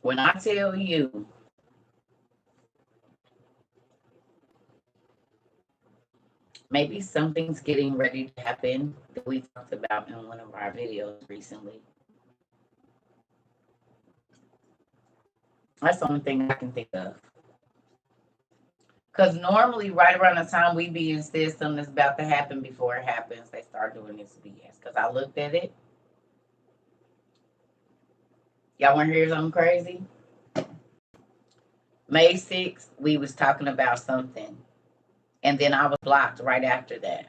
When I tell you, maybe something's getting ready to happen that we talked about in one of our videos recently. That's the only thing I can think of. Because normally, right around the time we be in system that's about to happen before it happens, they start doing this BS. Because I looked at it. Y'all want to hear something crazy? May 6th, we was talking about something. And then I was blocked right after that.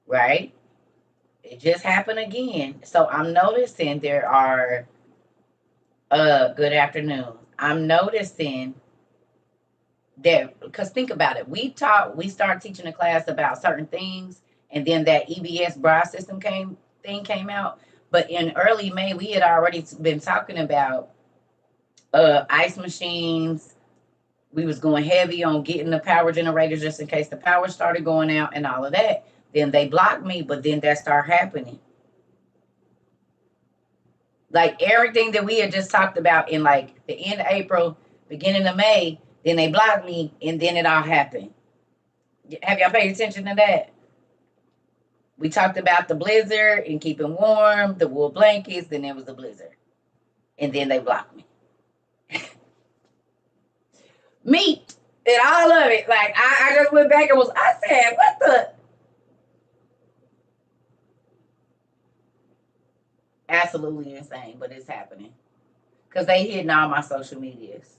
Right? It just happened again. So I'm noticing there are, good afternoon. I'm noticing that, because think about it. We started teaching a class about certain things, and then that EBS broad system came out. But in early May, we had already been talking about ice machines. We was going heavy on getting the power generators just in case the power started going out and all of that. Then they blocked me, but then that started happening. Like everything that we had just talked about in like the end of April, beginning of May, then they blocked me, and then it all happened. Have y'all paid attention to that? We talked about the blizzard and keeping warm, the wool blankets, then there was the blizzard. And then they blocked me. Me and all of it. Like I just went back and I said, what the? Absolutely insane, but it's happening. Because they hitting all my social medias.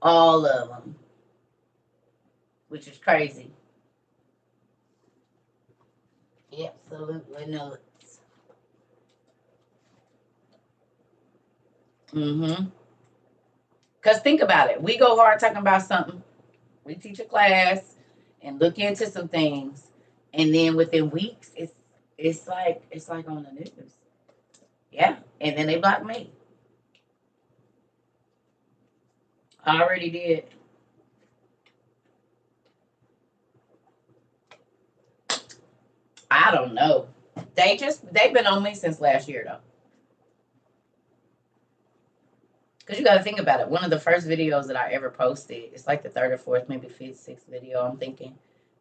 All of them. Which is crazy. Absolutely nuts. Mm-hmm. Because think about it. We go hard talking about something. We teach a class and look into some things. And then within weeks, it's like on the news. Yeah. And then they block me. I already did. I don't know. They've been on me since last year though. Because you got to think about it. One of the first videos that I ever posted, it's like the third or fourth, maybe fifth, sixth video, I'm thinking,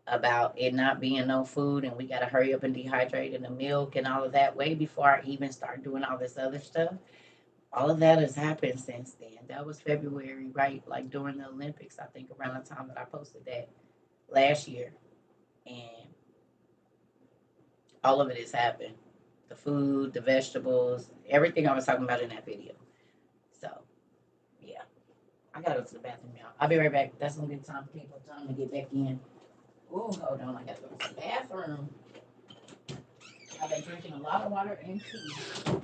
about it not being no food and we got to hurry up and dehydrate in the milk and all of that way before I even start doing all this other stuff. All of that has happened since then. That was February, right? Like during the Olympics, I think around the time that I posted that last year. And all of it has happened. The food, the vegetables, everything I was talking about in that video. So, yeah. I gotta go to the bathroom, y'all. I'll be right back. That's gonna give time for people time to get back in. Oh, hold on. I gotta go to the bathroom. I've been drinking a lot of water and tea.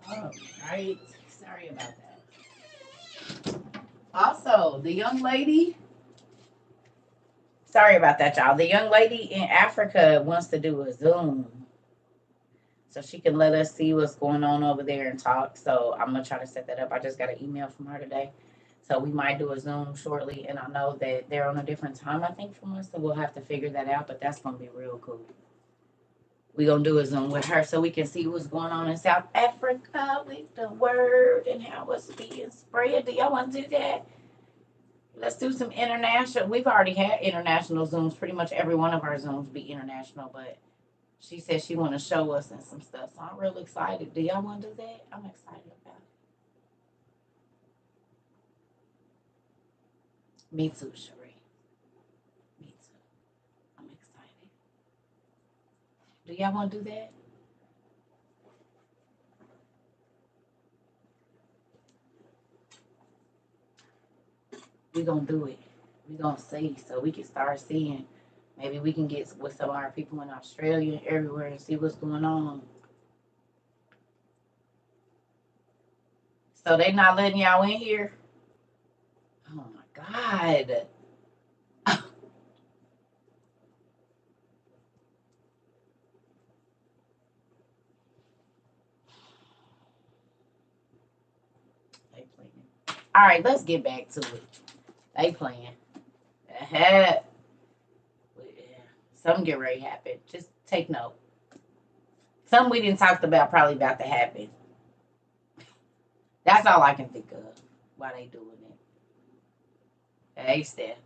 All right. Sorry about that. Also, the young lady. Sorry about that, y'all. The young lady in Africa wants to do a Zoom so she can let us see what's going on over there and talk. So I'm going to try to set that up. I just got an email from her today. So we might do a Zoom shortly, and I know that they're on a different time, I think, from us, so we'll have to figure that out, but that's gonna be real cool. We're gonna do a Zoom with her so we can see what's going on in South Africa with the word and how it's being spread. Do y'all want to do that? Let's do some international. We've already had international Zooms. Pretty much every one of our Zooms be international, but she said she want to show us and some stuff. So I'm real excited. Do y'all want to do that? I'm excited about it. Me too, Sheree. Me too. I'm excited. Do y'all want to do that? We gonna do it. We gonna see so we can start seeing. Maybe we can get with some of our people in Australia and everywhere and see what's going on. So they not letting y'all in here? Oh my God. They playing. All right, let's get back to it. They playing. Ahead. Something get ready to happen. Just take note. Something we didn't talk about probably about to happen. That's all I can think of why they doing it. Hey, Steph.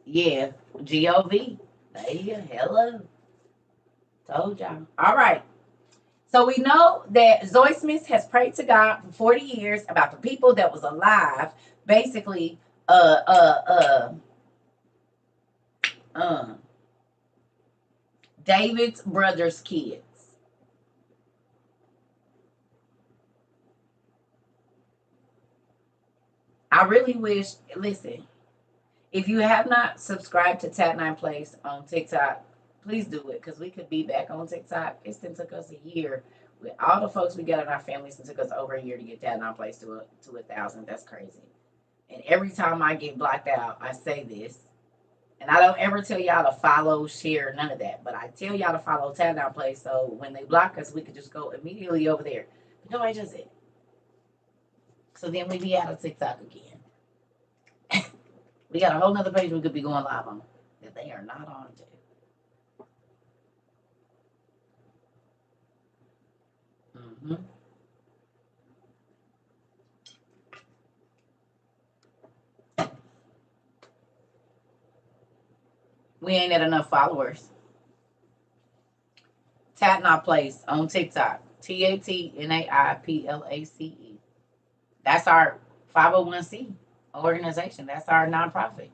Yeah, GOV. There you go. Hello. Told y'all. All right. So we know that Zoe Smith has prayed to God for 40 years about the people that was alive, basically, David's brother's kids. I really wish, listen, if you have not subscribed to Tat Nine Place on TikTok, please do it because we could be back on TikTok. It's been took us a year. With all the folks we got in our families, it took us over a year to get Tat Nine Place to 1,000. That's crazy. And every time I get blocked out, I say this. And I don't ever tell y'all to follow, share, none of that. But I tell y'all to follow Tat Nine Place so when they block us, we could just go immediately over there. But nobody does it. So then we be out of TikTok again. We got a whole nother page we could be going live on that they are not on to. Mm-hmm. We ain't at enough followers. Tatnai Place on TikTok. TATNAIPLACE. That's our 501c organization. That's our nonprofit.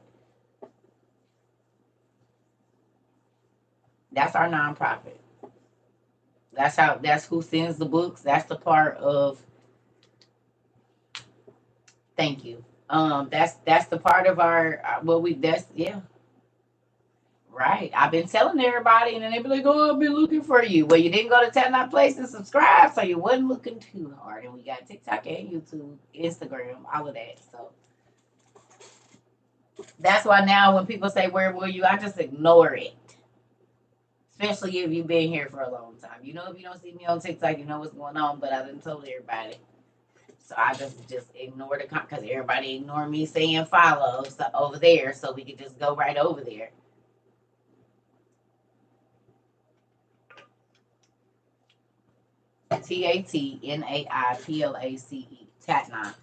That's our nonprofit. That's who sends the books. That's the part of thank you. That's the part of our what we that's yeah. Right. I've been telling everybody, and then they be like, "Oh, I've been looking for you." Well, you didn't go to Tap Not Place and subscribe, so you wasn't looking too hard. And we got TikTok and YouTube, Instagram, all of that. So that's why now when people say, "Where were you?" I just ignore it. Especially if you've been here for a long time. You know, if you don't see me on TikTok, you know what's going on. But I didn't tell everybody, so I just ignore the because everybody ignore me saying follow over there, so we could just go right over there. TATNAIPLACE. Tatnai.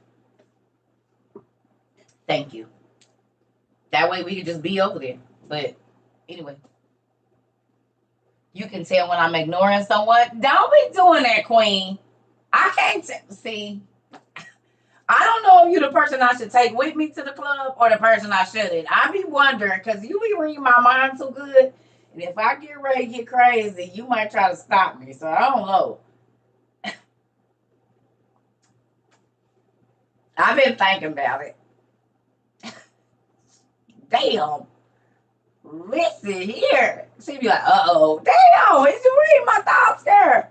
Thank you. That way we could just be over there. But anyway, you can tell when I'm ignoring someone. Don't be doing that, Queen. I can't see. I don't know if you're the person I should take with me to the club or the person I shouldn't. I be wondering because you be reading my mind so good. And if I get ready to get crazy, you might try to stop me. So I don't know. I've been thinking about it. Damn. Listen here. She be like, uh-oh. Damn, is you reading my thoughts there?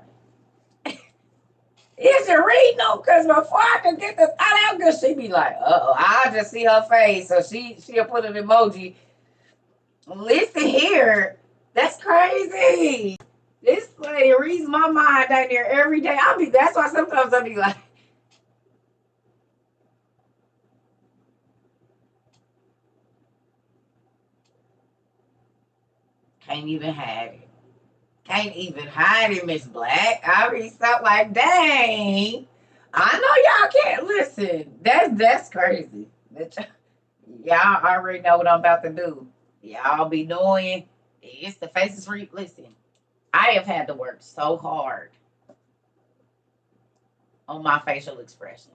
Is you reading them? Because before I can get the thought out good, she be like, uh-oh. I'll just see her face. So she'll put an emoji. Listen here. That's crazy. This lady reads my mind down there every day. That's why sometimes I'll be like, Can't even hide it. Can't even hide it, Miss Black. I be so like, dang. I know y'all can't listen. That's crazy. Y'all already know what I'm about to do. Y'all be knowing it's the faces for you. Listen, I have had to work so hard on my facial expressions.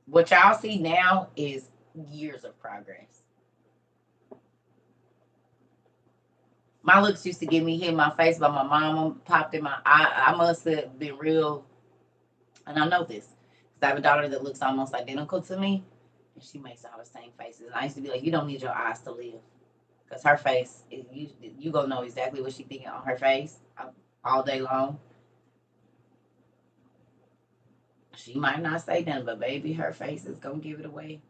What y'all see now is years of progress. My looks used to get me hit in my face by my mom, popped in my eye. I must have been real, and I know this because I have a daughter that looks almost identical to me, and she makes all the same faces. And I used to be like, you don't need your eyes to live, because her face, you gonna know exactly what she's thinking on her face all day long. She might not say nothing, but baby, her face is gonna give it away.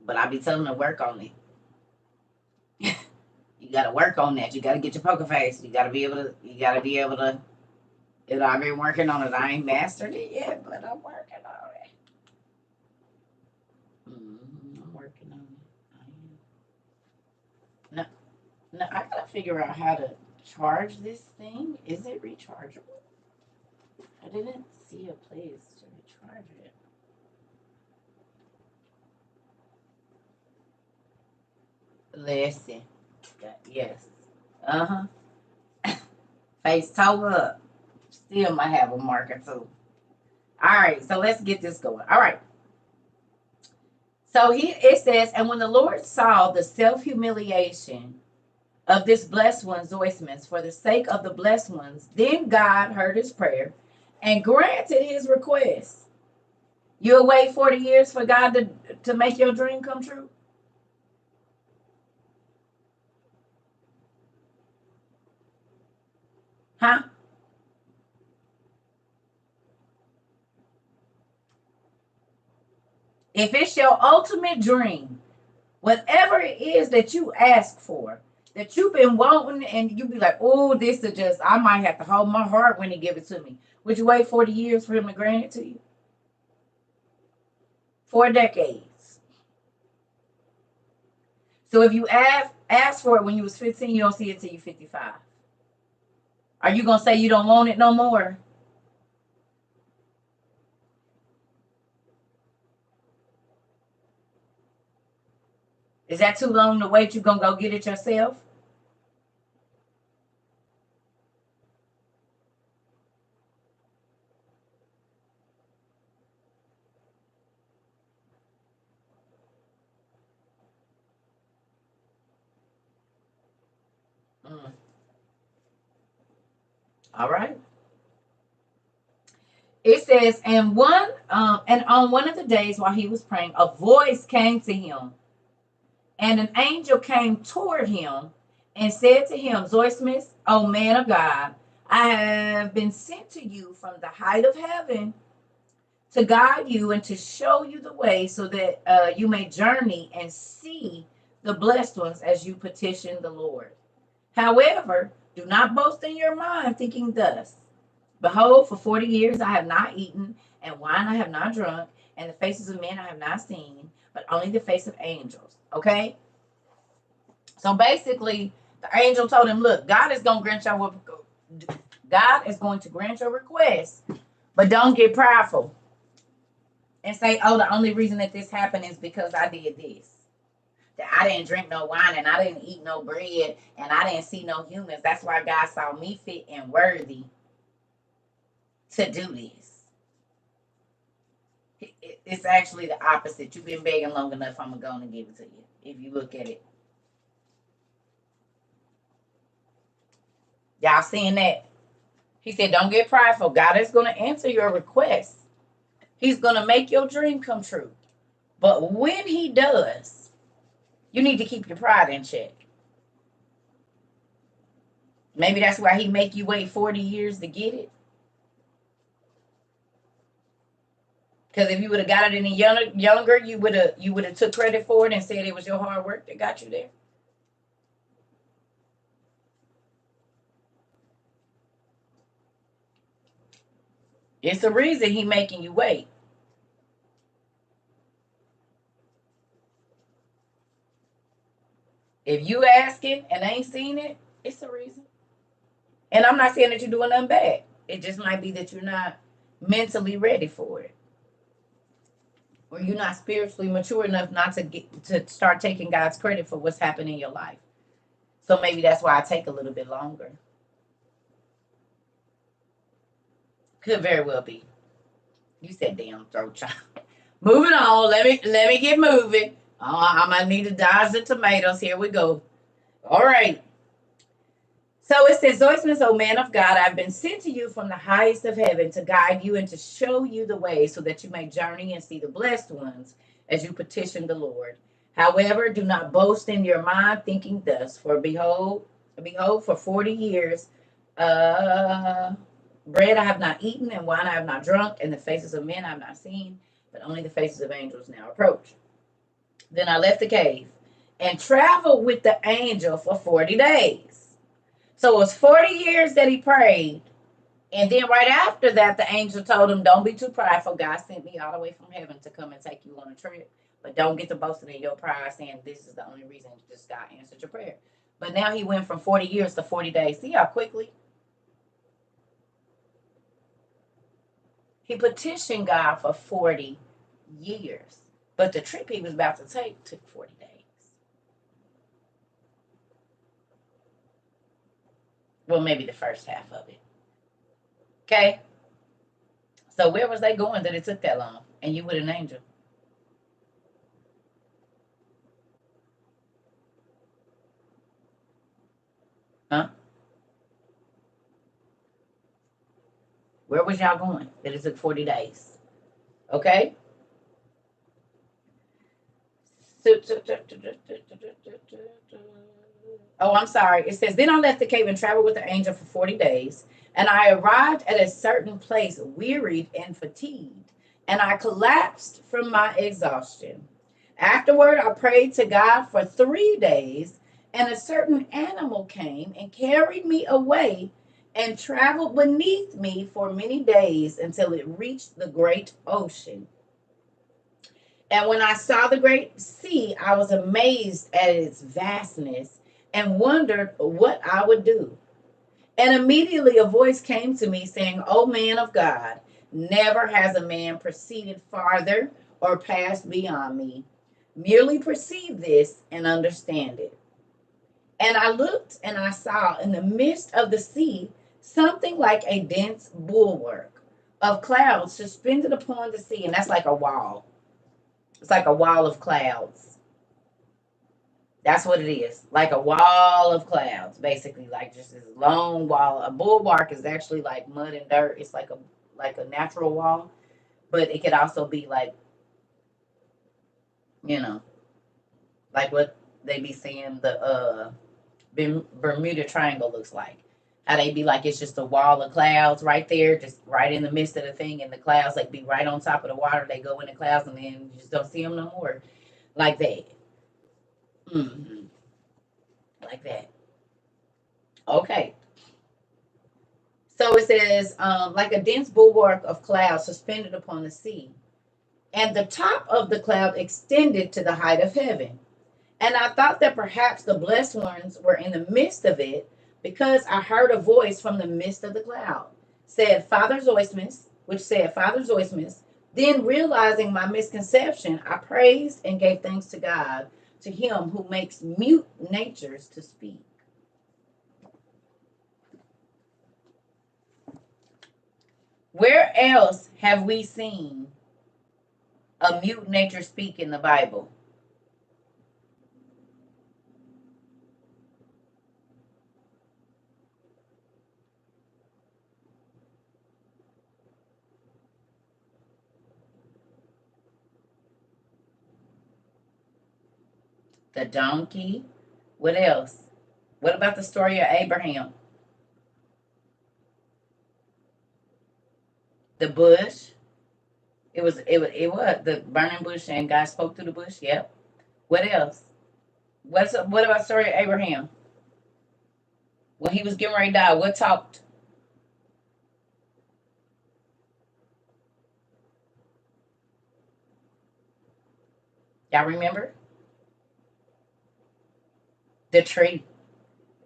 But I be telling her work on it. You gotta work on that. You gotta get your poker face. You gotta be able to. You gotta be able to. And I've been working on it. I ain't mastered it yet, but I'm working on it. I'm working on it. No, no, I gotta figure out how to charge this thing. Is it rechargeable? I didn't see a place to recharge it. Listen. Yes. Uh huh. Face toe up. Still might have a marker too. All right, so let's get this going. All right. So it says, and when the Lord saw the self-humiliation of this blessed one's Zoismus for the sake of the blessed ones, then God heard his prayer and granted his request. You'll wait 40 years for God to make your dream come true? Huh? If it's your ultimate dream, whatever it is that you ask for, that you've been wanting, and you be like, oh, this is just, I might have to hold my heart when he give it to me. Would you wait 40 years for him to grant it to you? 4 decades. So if you ask for it when you was 15, you don't see it till you 55. Are you going to say you don't want it no more? Is that too long to wait? You going to go get it yourself? Mm. All right. It says, and on one of the days while he was praying, a voice came to him, and an angel came toward him and said to him, Zoismus, O man of God, I have been sent to you from the height of heaven to guide you and to show you the way so that you may journey and see the blessed ones as you petition the Lord. However, do not boast in your mind, thinking thus, behold, for 40 years I have not eaten, and wine I have not drunk, and the faces of men I have not seen, but only the face of angels. Okay? So basically, the angel told him, look, God is going to grant your request, but don't get prideful and say, oh, the only reason that this happened is because I did this. That I didn't drink no wine and I didn't eat no bread and I didn't see no humans. That's why God saw me fit and worthy to do this. It's actually the opposite. You've been begging long enough. I'm going to give it to you. If you look at it. Y'all seeing that? He said, don't get prideful. God is going to answer your request. He's going to make your dream come true. But when he does, you need to keep your pride in check. Maybe that's why he make you wait 40 years to get it. Because if you would have got it any younger, you would have took credit for it and said it was your hard work that got you there. It's the reason he making you wait. If you asking and ain't seen it, it's a reason. And I'm not saying that you're doing nothing bad. It just might be that you're not mentally ready for it, or you're not spiritually mature enough not to get to start taking God's credit for what's happening in your life. So maybe that's why I take a little bit longer. Could very well be. You said damn throat chop. Moving on. Let me get moving. I might need to dodge the tomatoes. Here we go. All right. So it says, Zoismus, O man of God, I've been sent to you from the highest of heaven to guide you and to show you the way so that you may journey and see the blessed ones as you petition the Lord. However, do not boast in your mind thinking thus, for behold, for 40 years, bread I have not eaten and wine I have not drunk, and the faces of men I have not seen, but only the faces of angels now approach. Then I left the cave and traveled with the angel for 40 days. So it was 40 years that he prayed. And then right after that, the angel told him, don't be too prideful. God sent me all the way from heaven to come and take you on a trip. But don't get to boasting in your pride saying this is the only reason this God answered your prayer. But now he went from 40 years to 40 days. See how quickly? He petitioned God for 40 years. But the trip he was about to take took 40 days. Well, maybe the first half of it. Okay? So where was they going that it took that long? And you with an angel? Huh? Where was y'all going that it took 40 days? Okay? Oh, I'm sorry. It says, then I left the cave and traveled with the angel for 40 days. And I arrived at a certain place, wearied and fatigued. And I collapsed from my exhaustion. Afterward, I prayed to God for 3 days. And a certain animal came and carried me away and traveled beneath me for many days until it reached the great ocean. And when I saw the great sea, I was amazed at its vastness and wondered what I would do. And immediately a voice came to me saying, O man of God, never has a man proceeded farther or passed beyond me. Merely perceive this and understand it. And I looked and I saw in the midst of the sea something like a dense bulwark of clouds suspended upon the sea. And that's like a wall. It's like a wall of clouds. That's what it is. Like a wall of clouds, basically. Like just this long wall. A bulwark is actually like mud and dirt. It's like a natural wall. But it could also be like, you know, like what they be saying the Bermuda Triangle looks like. How they be like it's just a wall of clouds right there, just right in the midst of the thing, and the clouds like be right on top of the water. They go in the clouds and then you just don't see them no more, like that. Mm-hmm. Like that. Okay. So it says, like a dense bulwark of clouds suspended upon the sea, and the top of the cloud extended to the height of heaven. And I thought that perhaps the blessed ones were in the midst of it, because I heard a voice from the midst of the cloud, which said, Father Zoismus. Then realizing my misconception, I praised and gave thanks to God, to him who makes mute natures to speak. Where else have we seen a mute nature speak in the Bible? The donkey. What else? What about the story of Abraham? The bush. It was the burning bush, and God spoke to the bush. Yep. What else? What about the story of Abraham? When he was getting ready to die, what talked? Y'all remember? The tree.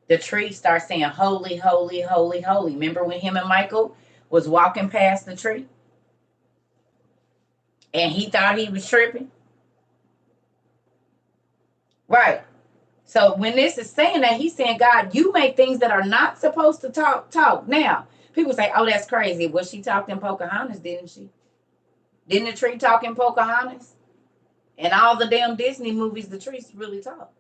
The tree starts saying, holy, holy, holy, holy. Remember when him and Michael was walking past the tree? And he thought he was tripping? Right. So when this is saying that, he's saying, God, you make things that are not supposed to talk. Now, people say, oh, that's crazy. Well, she talked in Pocahontas, didn't she? Didn't the tree talk in Pocahontas? And all the damn Disney movies, the trees really talk.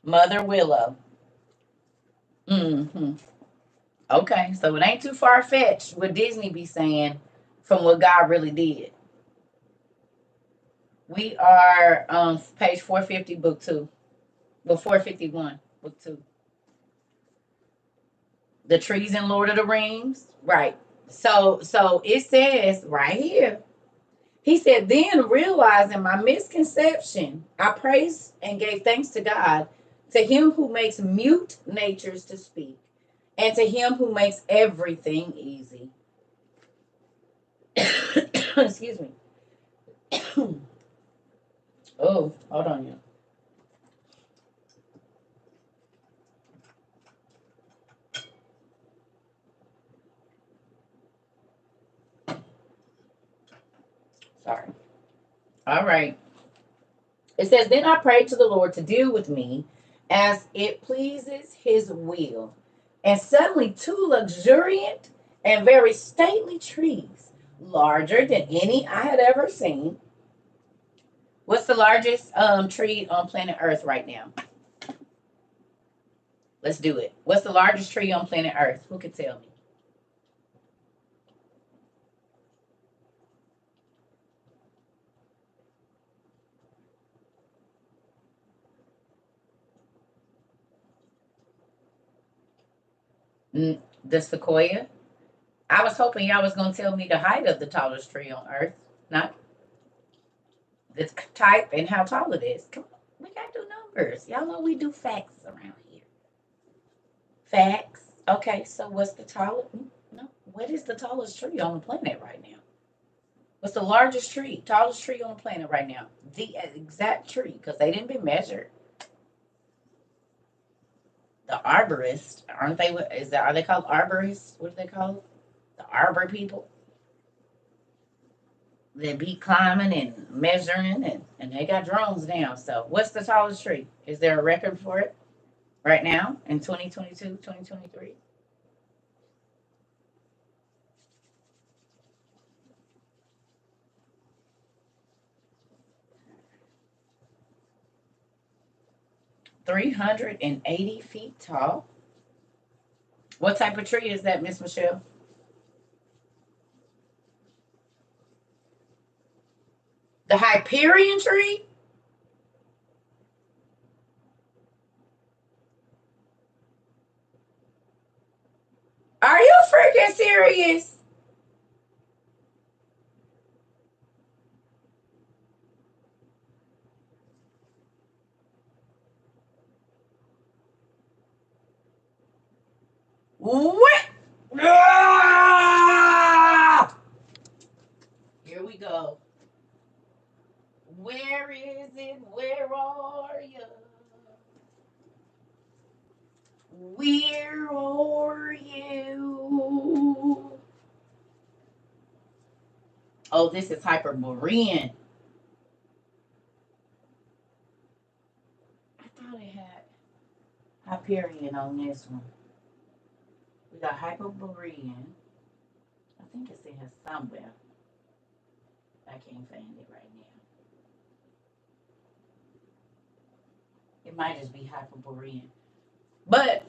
Mother Willow. Mm-hmm. Okay, so it ain't too far fetched what Disney be saying from what God really did. We are page 450, book 2. Well, 451, book 2. The trees in Lord of the Rings. Right. So it says right here. He said, then realizing my misconception, I praised and gave thanks to God, to him who makes mute natures to speak, and to him who makes everything easy. Excuse me. Oh, hold on, you. Sorry. All right. It says, then I prayed to the Lord to deal with me as it pleases his will. And suddenly 2 luxuriant and very stately trees, larger than any I had ever seen. What's the largest tree on planet Earth right now? Let's do it. What's the largest tree on planet Earth? Who can tell me? The sequoia. I was hoping y'all was going to tell me the height of the tallest tree on Earth, not the type and how tall it is. Come on, we got to do numbers. Y'all know we do facts around here. Facts. Okay, so what's the tallest? No, what is the tallest tree on the planet right now? What's the largest tree, tallest tree on the planet right now? The exact tree, because they didn't be measured. The arborists, aren't they? Are they called arborists? What are they called? The arbor people. They be climbing and measuring, and they got drones now. So, what's the tallest tree? Is there a record for it right now in 2022, 2023? 380 feet tall. What type of tree is that, Miss Michelle? The Hyperion tree? Are you freaking serious? What? Ah! Here we go. Where is it? Where are you? Where are you? Oh, this is Hyperborean. I thought it had Hyperion on this one. We got Hyperborean. I think it's in here somewhere. I can't find it right now. It might just be Hyperborean. But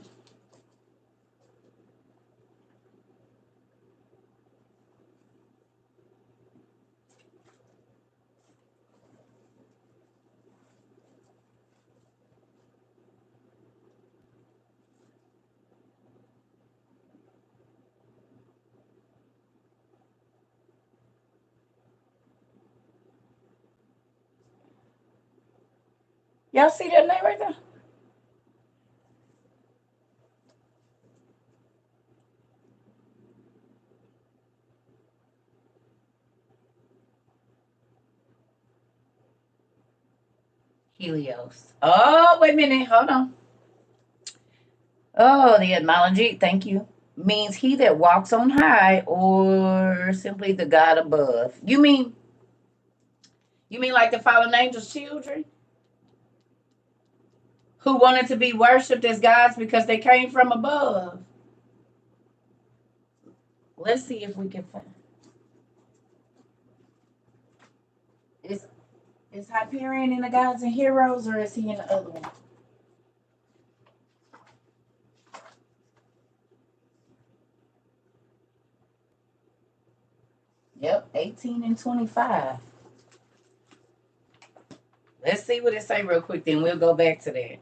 y'all see that name right there? Helios. Oh, wait a minute. Hold on. Oh, the etymology, thank you, means he that walks on high or simply the God above. You mean like the fallen angels' children who wanted to be worshipped as gods because they came from above? Let's see if we can find. Is is Hyperion in the Gods and Heroes, or is he in the other one? Yep, 18 and 25. Let's see what it say real quick, then we'll go back to that.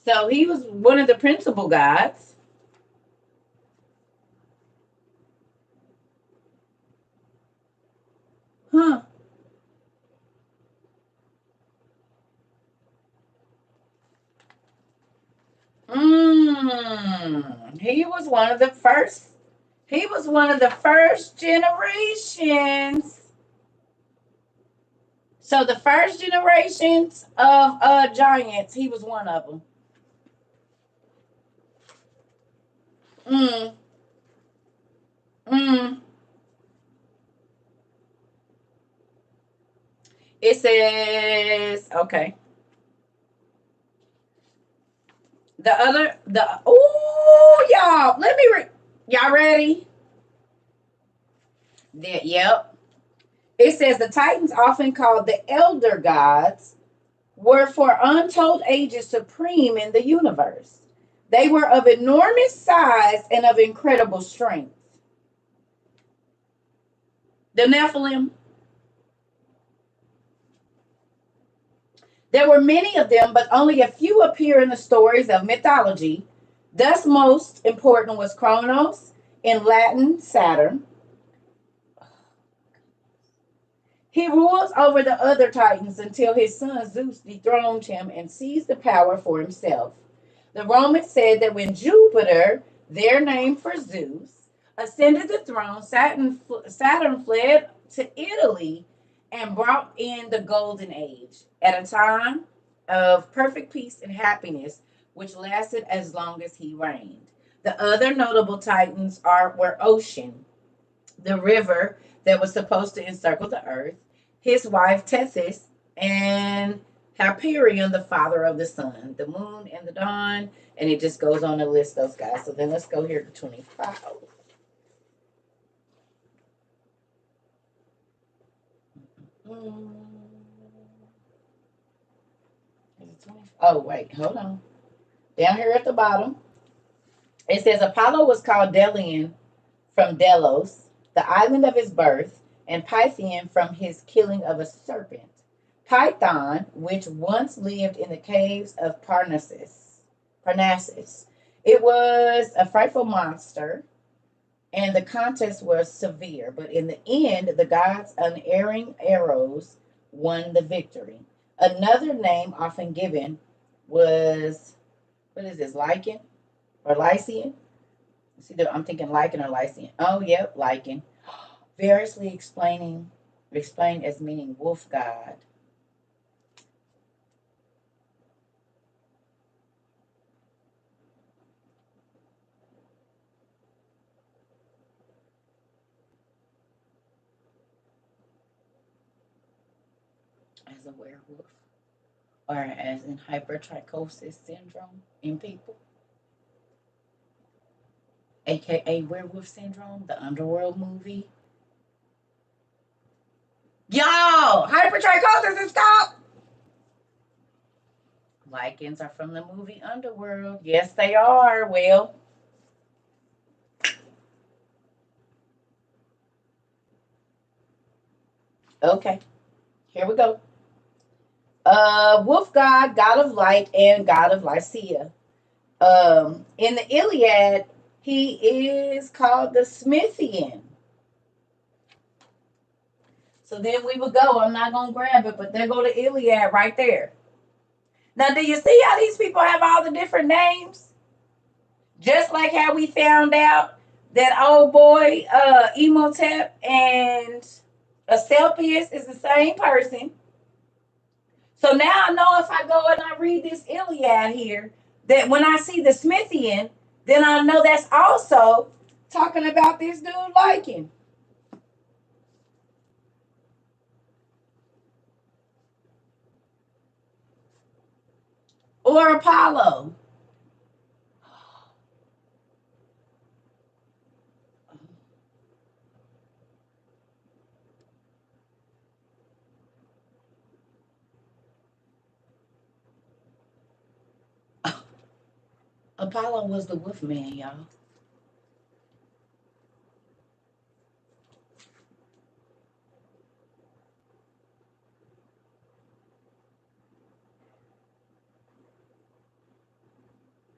So he was one of the principal gods. Huh. He was one of the first. He was one of the first generations. So the first generations of giants, he was one of them. Mm, mm. It says, okay. Y'all, y'all ready? Yep. It says the Titans, often called the elder gods, were for untold ages supreme in the universe. They were of enormous size and of incredible strength. The Nephilim. There were many of them, but only a few appear in the stories of mythology. Thus, most important was Kronos, in Latin Saturn. He rules over the other Titans until his son Zeus dethroned him and seized the power for himself. The Romans said that when Jupiter, their name for Zeus, ascended the throne, Saturn fled to Italy and brought in the Golden Age at a time of perfect peace and happiness, which lasted as long as he reigned. The other notable Titans were Ocean, the river that was supposed to encircle the earth, his wife Tethys, and Hyperion, the father of the sun, the moon, and the dawn. And it just goes on to list those guys. So then let's go here to 25. Oh, wait, hold on. Down here at the bottom, it says Apollo was called Delian from Delos, the island of his birth, and Pythian from his killing of a serpent. Python, which once lived in the caves of Parnassus. It was a frightful monster, and the contest was severe. But in the end, the gods' unerring arrows won the victory. Another name often given was, what is this, Lycan or Lycian? See, I'm thinking Lycan or Lycian. Oh, yep, Lycan. Variously explained as meaning wolf god. As a werewolf, or as in hypertrichosis syndrome in people, aka werewolf syndrome, the Underworld movie. Y'all, hypertrichosis is called. Lycans are from the movie Underworld. Yes, they are. Well, okay, here we go. Wolf god, god of light, and god of Lycia. In the Iliad, he is called the Smithian. So then we would go. I'm not gonna grab it, but there go the Iliad right there. Now, do you see how these people have all the different names? Just like how we found out that old boy, Emotep and Asclepius is the same person. So now I know if I go and I read this Iliad here, that when I see the Smithian, then I know that's also talking about this dude Lycan. Or Apollo. Apollo was the wolf man, y'all.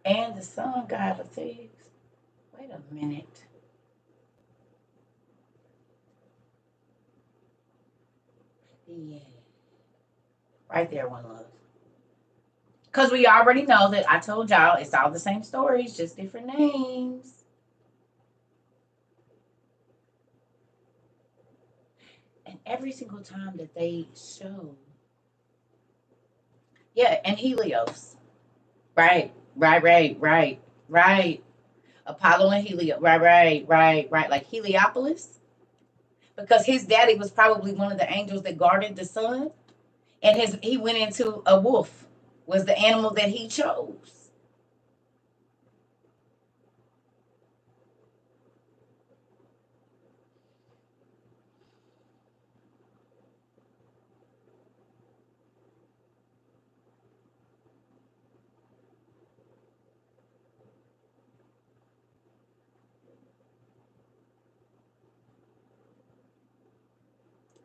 And the sun god of thieves. Wait a minute. Yeah. Right there, one love. Because we already know that I told y'all it's all the same stories, just different names. And every single time that they show. Yeah, and Helios. Right, right. Apollo and Helios. Right. Like Heliopolis. Because his daddy was probably one of the angels that guarded the sun. And he went into a wolf, was the animal that he chose.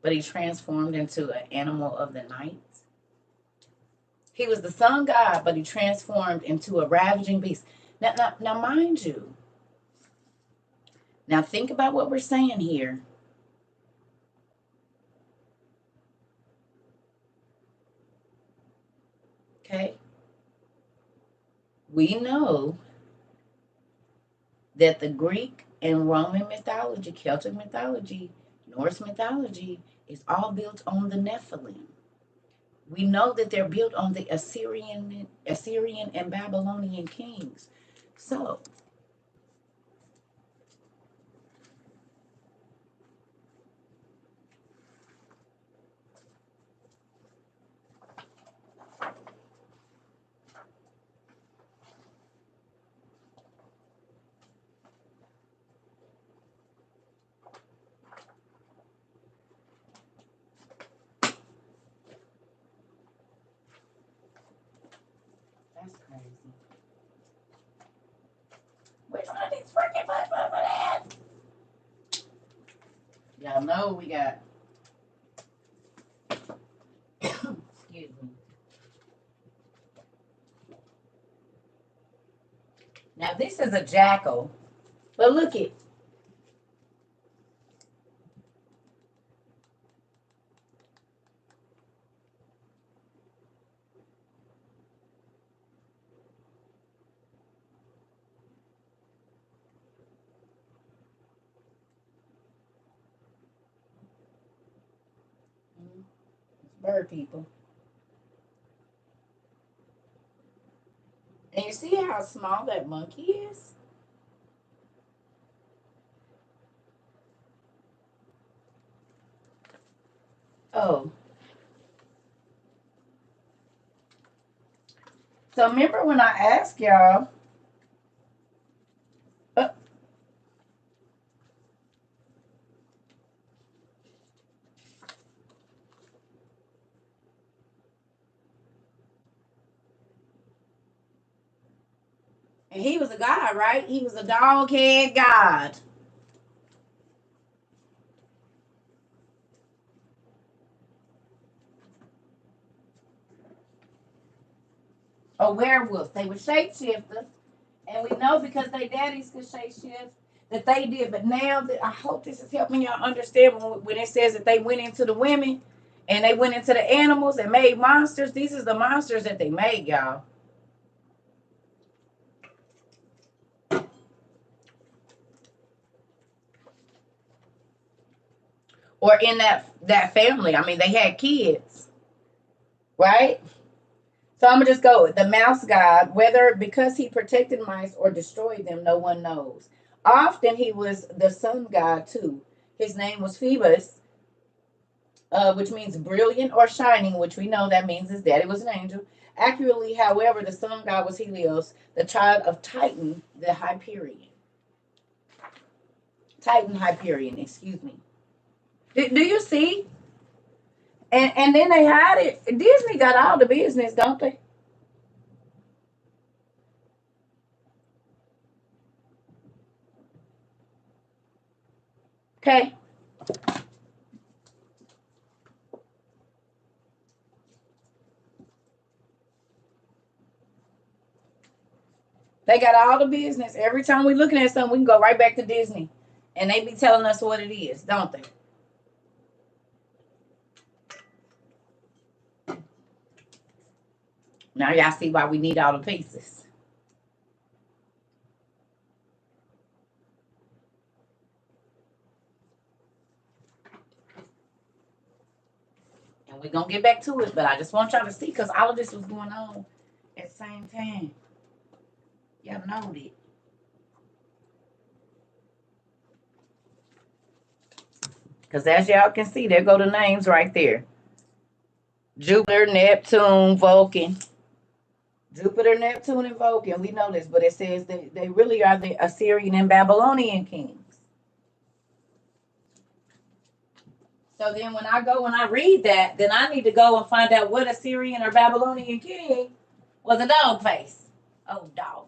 But he transformed into an animal of the night. He was the sun god, but he transformed into a ravaging beast. Now, mind you, now think about what we're saying here. Okay? We know that the Greek and Roman mythology, Celtic mythology, Norse mythology is all built on the Nephilim. We know that they're built on the Assyrian and Babylonian kings. So that's crazy. Which one of these freaking buttons? Y'all know we got. Excuse me. Now this is a jackal, but look it. It's bird people. And you see how small that monkey is? Oh. So remember when I asked y'all, uh, and he was a god, right? He was a dog head god. A werewolf. They were shapeshifters. And we know because their daddies could shapeshift that they did. But now that I hope this is helping y'all understand when it says that they went into the women and they went into the animals and made monsters. These is the monsters that they made, y'all. or in that family. I mean, they had kids, right? So I'm gonna just go with the mouse god, whether because he protected mice or destroyed them, no one knows. Often he was the sun god too. His name was Phoebus, which means brilliant or shining, which we know that means his daddy was an angel. Accurately, however, the sun god was Helios, the child of Titan, the Hyperion. Titan Hyperion, excuse me. Do you see? And then they hide it. Disney got all the business, don't they? Okay. They got all the business. Every time we looking at something, we can go right back to Disney. And they be telling us what it is, don't they? Now y'all see why we need all the pieces. And we're going to get back to it, but I just want y'all to see because all of this was going on at the same time. Y'all know it. Because as y'all can see, there go the names right there. Jupiter, Neptune, Vulcan. Jupiter, Neptune, and Vulcan. We know this, but it says that they really are the Assyrian and Babylonian kings. So then when I read that, then I need to go and find out what Assyrian or Babylonian king was a dog face. Oh, dog.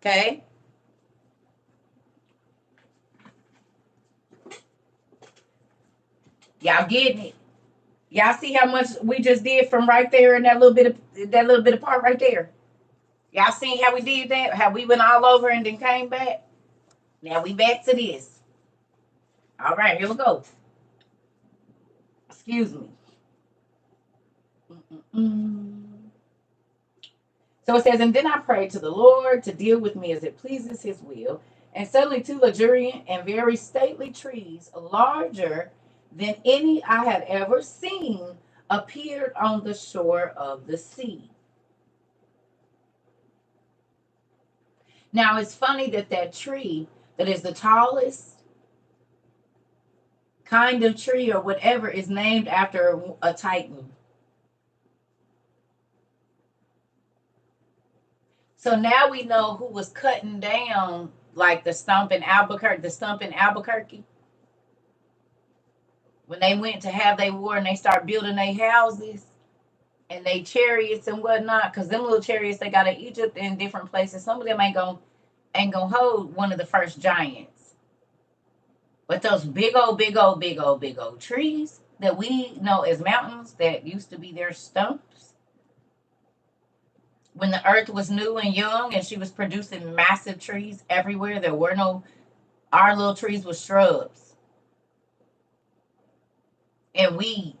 Okay. Y'all getting it? Y'all see how much we just did from right there in that little bit of part right there? Y'all see how we did that? How we went all over and then came back? Now we back to this. All right, here we go. Excuse me. So it says, and then I prayed to the Lord to deal with me as it pleases his will. And suddenly two luxuriant and very stately trees, larger than any I had ever seen, appeared on the shore of the sea. Now it's funny that tree that is the tallest kind of tree or whatever is named after a titan. So now we know who was cutting down like the stump in Albuquerque. When they went to have their war and they start building their houses and they chariots and whatnot, because them little chariots they got in Egypt and different places, some of them ain't gonna hold one of the first giants. But those big old trees that we know as mountains that used to be their stumps, when the earth was new and young and she was producing massive trees everywhere, there were no, our little trees were shrubs and weeds.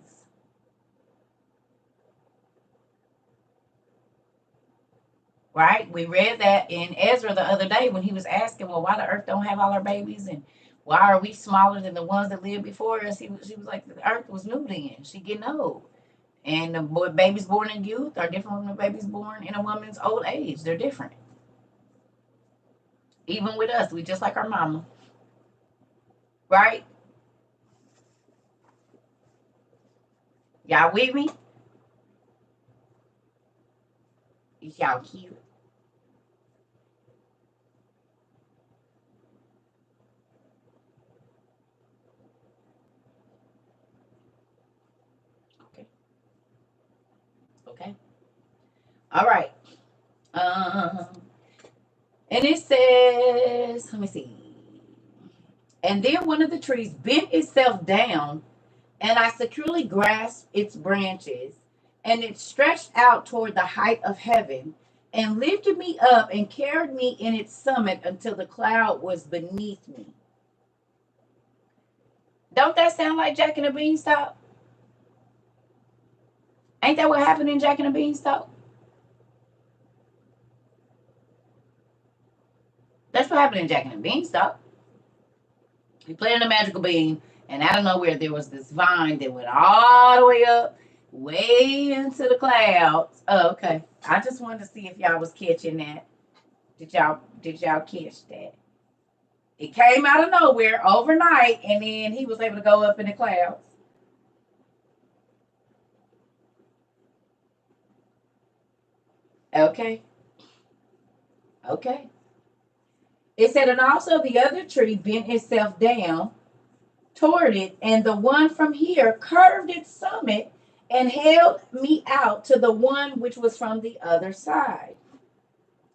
Right? We read that in Ezra the other day when he was asking, well, why the earth don't have all our babies and why are we smaller than the ones that lived before us? She was like, the earth was new then. She getting old. And the babies born in youth are different from the babies born in a woman's old age. They're different. Even with us, we just like our mama. Right? Y'all with me? Y'all cute. Okay. Okay. All right. Um, and it says, let me see. And then one of the trees bent itself down, and I securely grasped its branches, and it stretched out toward the height of heaven, and lifted me up and carried me in its summit until the cloud was beneath me. Don't that sound like Jack and the Beanstalk? Ain't that what happened in Jack and the Beanstalk? That's what happened in Jack and the Beanstalk. He planted a magical bean, and out of nowhere there was this vine that went all the way up, way into the clouds. Oh, okay. I just wanted to see if y'all was catching that. Did y'all catch that? It came out of nowhere overnight, and then he was able to go up in the clouds. Okay. Okay. It said, and also the other tree bent itself down toward it, and the one from here curved its summit and held me out to the one which was from the other side.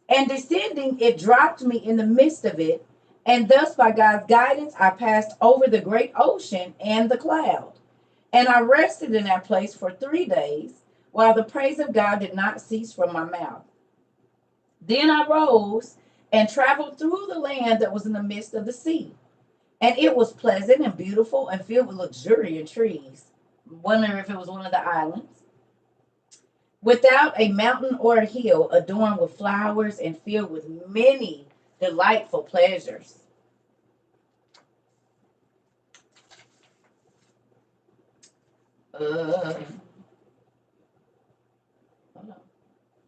And descending, it dropped me in the midst of it, and thus by God's guidance I passed over the great ocean and the cloud. And I rested in that place for 3 days, while the praise of God did not cease from my mouth. Then I rose and traveled through the land that was in the midst of the sea. And it was pleasant and beautiful and filled with luxuriant trees. Wonder if it was one of the islands. Without a mountain or a hill, adorned with flowers and filled with many delightful pleasures. Hold on.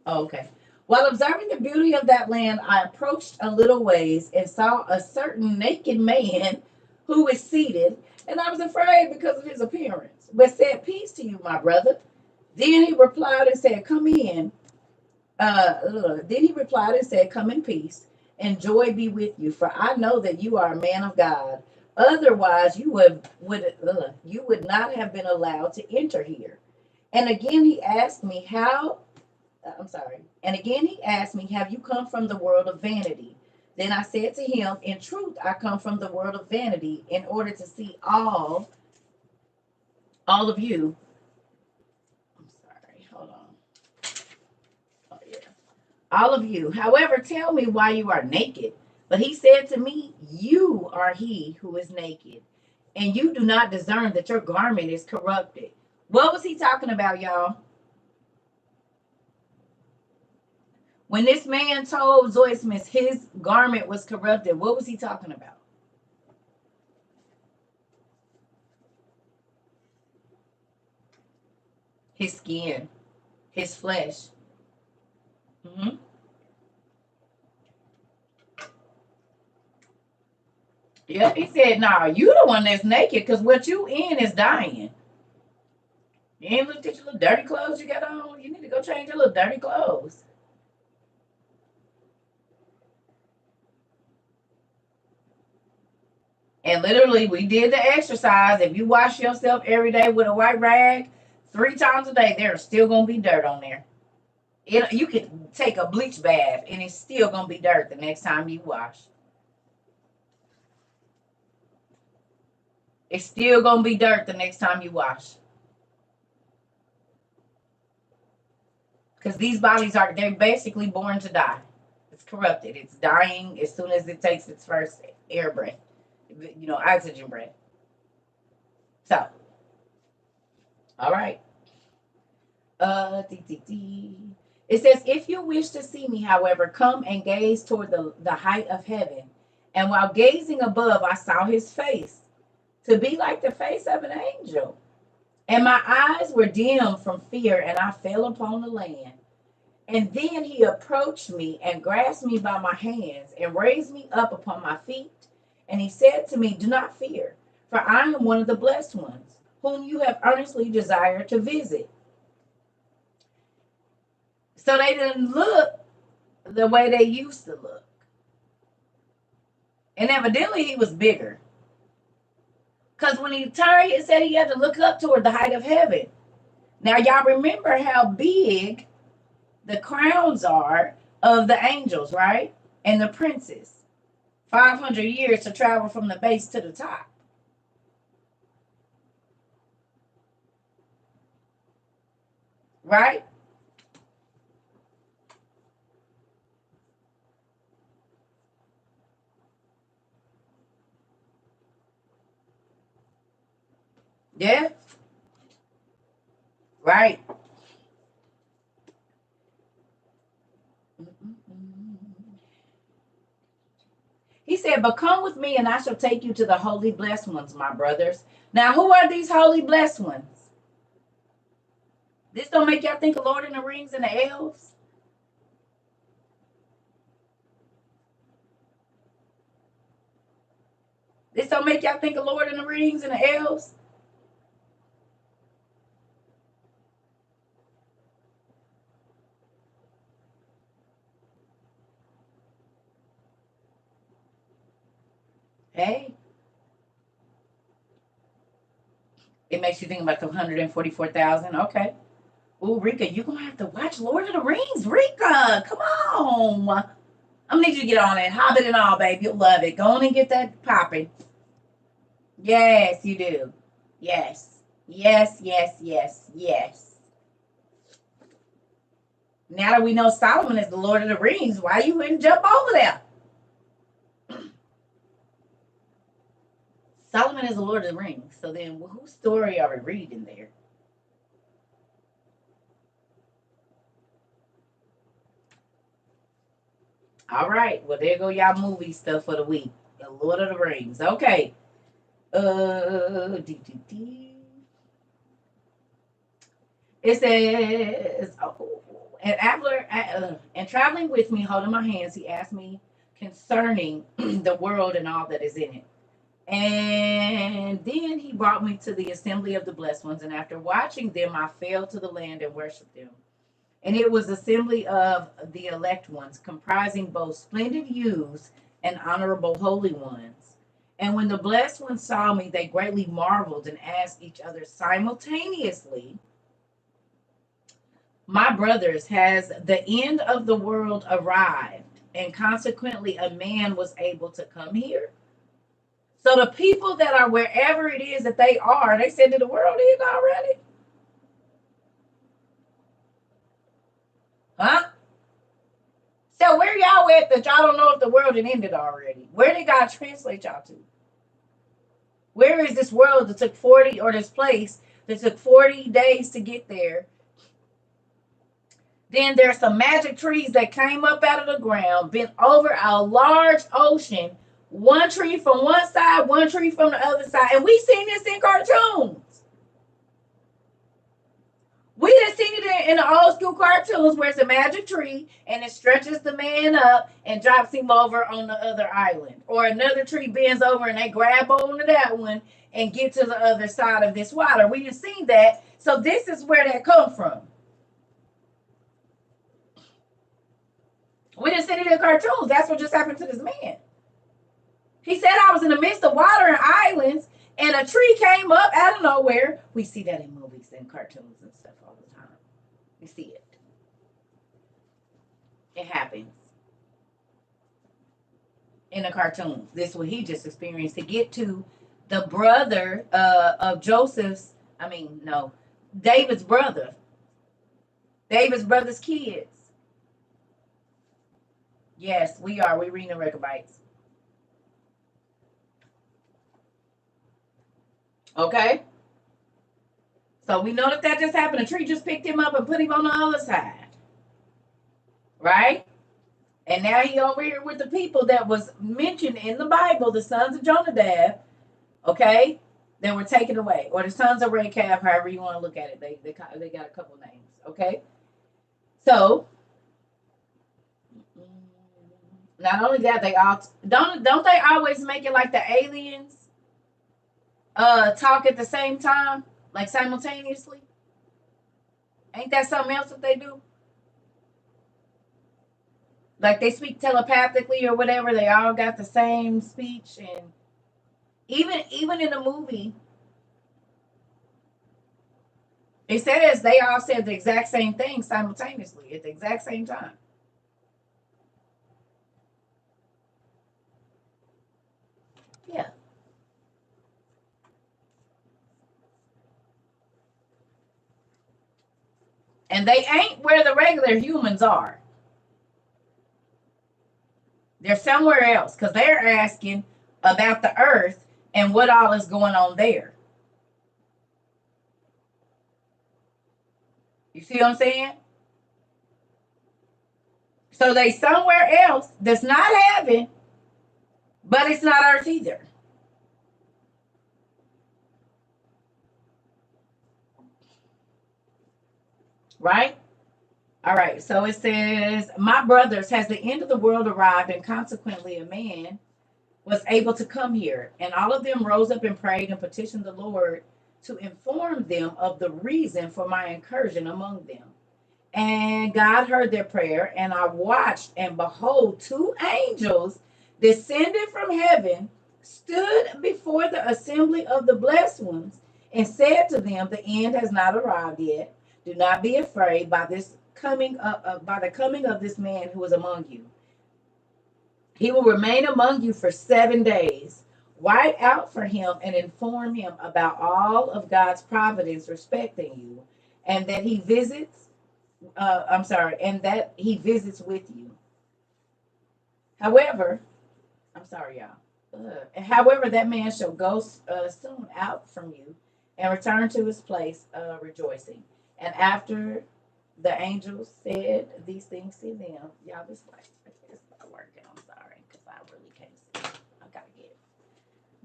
Oh, okay. While observing the beauty of that land, I approached a little ways and saw a certain naked man who was seated, and I was afraid because of his appearance, but said, "Peace to you, my brother." Then he replied and said, "Come in." Then he replied and said, "Come in peace, and joy be with you, for I know that you are a man of God. Otherwise, you would not have been allowed to enter here." And again he asked me, And again he asked me, "Have you come from the world of vanity?" Then I said to him, "In truth, I come from the world of vanity in order to see all of you." I'm sorry, hold on. Oh, yeah. All of you. However, tell me why you are naked. But he said to me, "You are he who is naked, and you do not discern that your garment is corrupted." What was he talking about, y'all? When this man told Zoismus his garment was corrupted, what was he talking about? His skin, his flesh. Mm-hmm. Yeah, he said, "Nah, you the one that's naked, because what you in is dying. You ain't looked at your little dirty clothes you got on. You need to go change your little dirty clothes." And literally, we did the exercise. If you wash yourself every day with a white rag 3 times a day, there's still gonna be dirt on there. You could take a bleach bath, and it's still gonna be dirt the next time you wash. It's still gonna be dirt the next time you wash. Because these bodies they're basically born to die. It's corrupted. It's dying as soon as it takes its first air breath, oxygen breath. So, all right. It says, "If you wish to see me, however, come and gaze toward the height of heaven. And while gazing above, I saw his face to be like the face of an angel. And my eyes were dim from fear, and I fell upon the land. And then he approached me and grasped me by my hands and raised me up upon my feet. And he said to me, 'Do not fear, for I am one of the blessed ones, whom you have earnestly desired to visit.'" So they didn't look the way they used to look. And evidently he was bigger. Because when he turned, it said he had to look up toward the height of heaven. Now, y'all remember how big the crowns are of the angels, right? And the princes. 500 years to travel from the base to the top. Right? Yeah. Right. He said, but come with me and I shall take you to the holy blessed ones, my brothers. Now, who are these holy blessed ones? This don't make y'all think of Lord of the Rings and the elves? This don't make y'all think of Lord of the Rings and the elves? Hey. It makes you think about the 144,000. Okay. Ooh, Rika, you're going to have to watch Lord of the Rings. Rika, come on. I'm going to need you to get on it. Hobbit and all, babe. You'll love it. Go on and get that popping. Yes, you do. Yes. Yes, yes, yes, yes. Now that we know Solomon is the Lord of the Rings, why you wouldn't jump over there? Solomon is the Lord of the Rings. So then whose story are we reading there? All right. Well, there go y'all movie stuff for the week. The Lord of the Rings. Okay. It says, and traveling with me, holding my hands, he asked me concerning the world and all that is in it. And then he brought me to the assembly of the blessed ones. And after watching them, I fell to the land and worshiped them. And it was assembly of the elect ones, comprising both splendid youths and honorable holy ones. And when the blessed ones saw me, they greatly marveled and asked each other simultaneously, my brothers, has the end of the world arrived? And consequently, a man was able to come here? So the people that are wherever it is that they said that the world is already. Huh? So where y'all at that y'all don't know if the world had ended already? Where did God translate y'all to? Where is this world that took 40, or this place that took 40 days to get there? Then there's some magic trees that came up out of the ground, bent over a large ocean, one tree from one side, one tree from the other side. And we seen this in cartoons. We done seen it in the old school cartoons where it's a magic tree and it stretches the man up and drops him over on the other island. Or another tree bends over and they grab onto that one and get to the other side of this water. We done seen that. So this is where that come from. We done seen it in cartoons. That's what just happened to this man. He said, I was in the midst of water and islands and a tree came up out of nowhere. We see that in movies and cartoons and stuff all the time. We see it. It happens in the cartoons. This is what he just experienced to get to the brother of Joseph's, David's brother. David's brother's kids. Yes, we are. We're reading the Rekhabites. Okay? So we know that just happened. A tree just picked him up and put him on the other side. Right? And now he over here with the people that was mentioned in the Bible, the sons of Jonadab, okay, that were taken away. Or the sons of Rechab, however you want to look at it. They got a couple names, okay? So, not only that, they all don't they always make it like the aliens talk at the same time, like simultaneously? Ain't that something else that they do? Like they speak telepathically or whatever. They all got the same speech, and even in the movie, it says they all said the exact same thing simultaneously at the exact same time. Yeah. And they ain't where the regular humans are. They're somewhere else because they're asking about the earth and what all is going on there. You see what I'm saying? So they somewhere else that's not heaven, But it's not earth either. Right? All right. So it says, my brothers, has the end of the world arrived, and consequently a man was able to come here. And all of them rose up and prayed and petitioned the Lord to inform them of the reason for my incursion among them. And God heard their prayer, and I watched, and behold, two angels descended from heaven, stood before the assembly of the blessed ones, and said to them, the end has not arrived yet. Do not be afraid by the coming of this man who is among you. He will remain among you for 7 days. Write out for him and inform him about all of God's providence respecting you, and that he visits and that he visits with you. However, I'm sorry, y'all. However, that man shall go soon out from you and return to his place rejoicing. And after the angels said these things to them, y'all, this like it's not working. I'm sorry, because I really can't see. I gotta get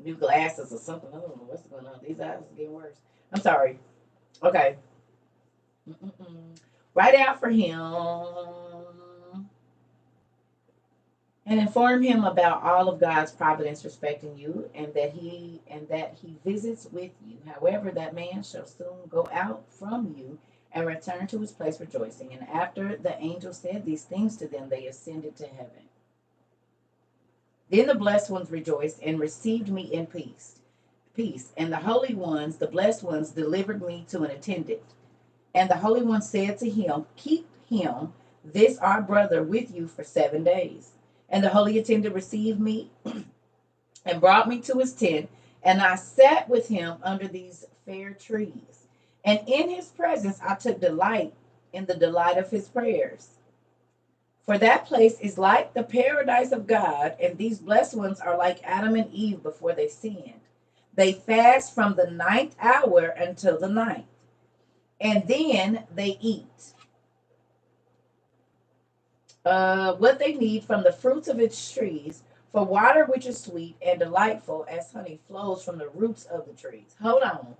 new glasses or something. I don't know what's going on. These eyes are getting worse. I'm sorry. Okay. Write out for him and inform him about all of God's providence respecting you, and that he visits with you. However, that man shall soon go out from you and return to his place rejoicing. And after the angel said these things to them, they ascended to heaven. Then the blessed ones rejoiced and received me in peace. And the holy ones, the blessed ones, delivered me to an attendant. And the Holy One said to him, keep him, this our brother, with you for 7 days. And the holy attendant received me and brought me to his tent, and I sat with him under these fair trees. And in his presence I took delight in the delight of his prayers. For that place is like the paradise of God, and these blessed ones are like Adam and Eve before they sinned. They fast from the 9th hour until the 9th. And then they eat what they need from the fruits of its trees, for water which is sweet and delightful as honey flows from the roots of the trees. Hold on.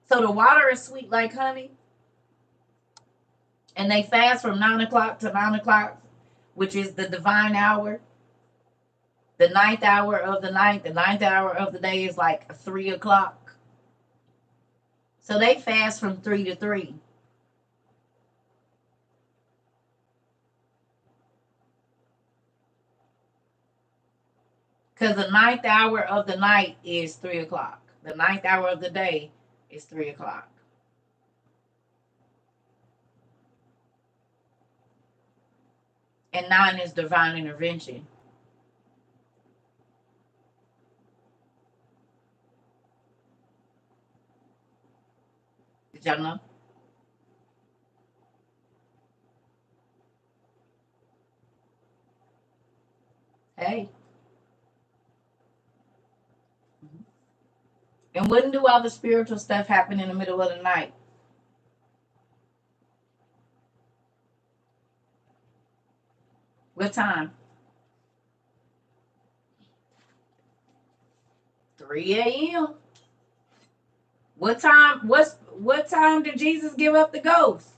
So the water is sweet like honey, and they fast from 9 o'clock to 9 o'clock, which is the divine hour. The 9th hour of the night, the 9th hour of the day is like 3 o'clock. So they fast from 3 to 3. Because the 9th hour of the night is 3 o'clock. The 9th hour of the day is 3 o'clock. And 9 is divine intervention. Did y'all know? Hey. And wouldn't do all the spiritual stuff happen in the middle of the night? What time? 3 a.m. What time did Jesus give up the ghost?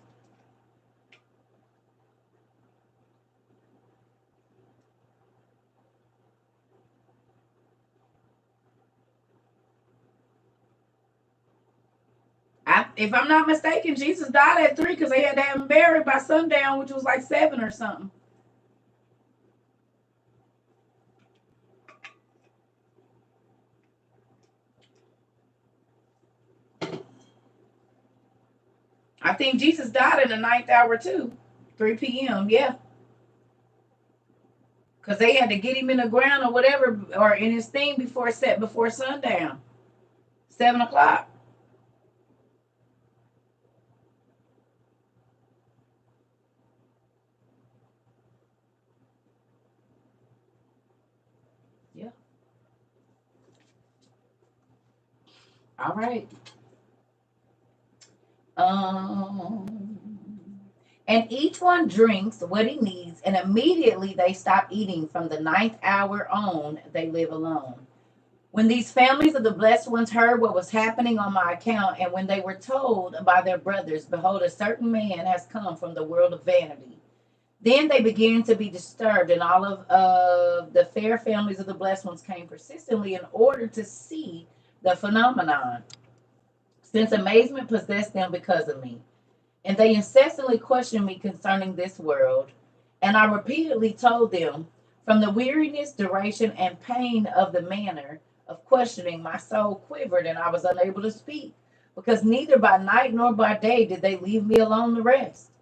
If I'm not mistaken, Jesus died at 3 because they had to have him buried by sundown, which was like 7 or something. I think Jesus died in the 9th hour too, 3 p.m. Yeah, because they had to get him in the ground or whatever, or in his thing before sundown, 7 o'clock. Yeah. All right. Um, And each one drinks what he needs, and immediately they stop eating. From the ninth hour on, they live alone. When these families of the blessed ones heard what was happening on my account, and when they were told by their brothers, behold, a certain man has come from the world of vanity, then they began to be disturbed, and all of the fair families of the blessed ones came persistently in order to see the phenomenon, since amazement possessed them because of me. And they incessantly questioned me concerning this world. And I repeatedly told them, from the weariness, duration, and pain of the manner of questioning, my soul quivered, and I was unable to speak, because neither by night nor by day did they leave me alone to rest.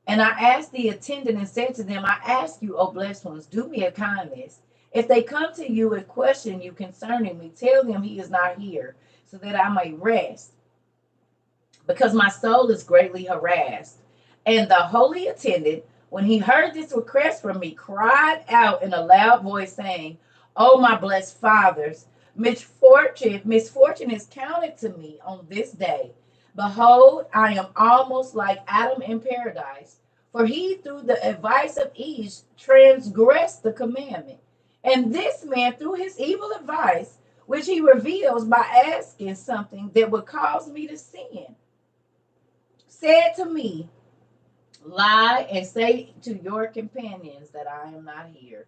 And I asked the attendant and said to them, I ask you, O blessed ones, do me a kindness. If they come to you and question you concerning me, tell them he is not here, so that I may rest, because my soul is greatly harassed. And the holy attendant, when he heard this request from me, cried out in a loud voice, saying, Oh, my blessed fathers, misfortune is counted to me on this day. Behold, I am almost like Adam in paradise, for he, through the advice of Eve, transgressed the commandment. And this man, through his evil advice, which he reveals by asking something that would cause me to sin, said to me, lie and say to your companions that I am not here.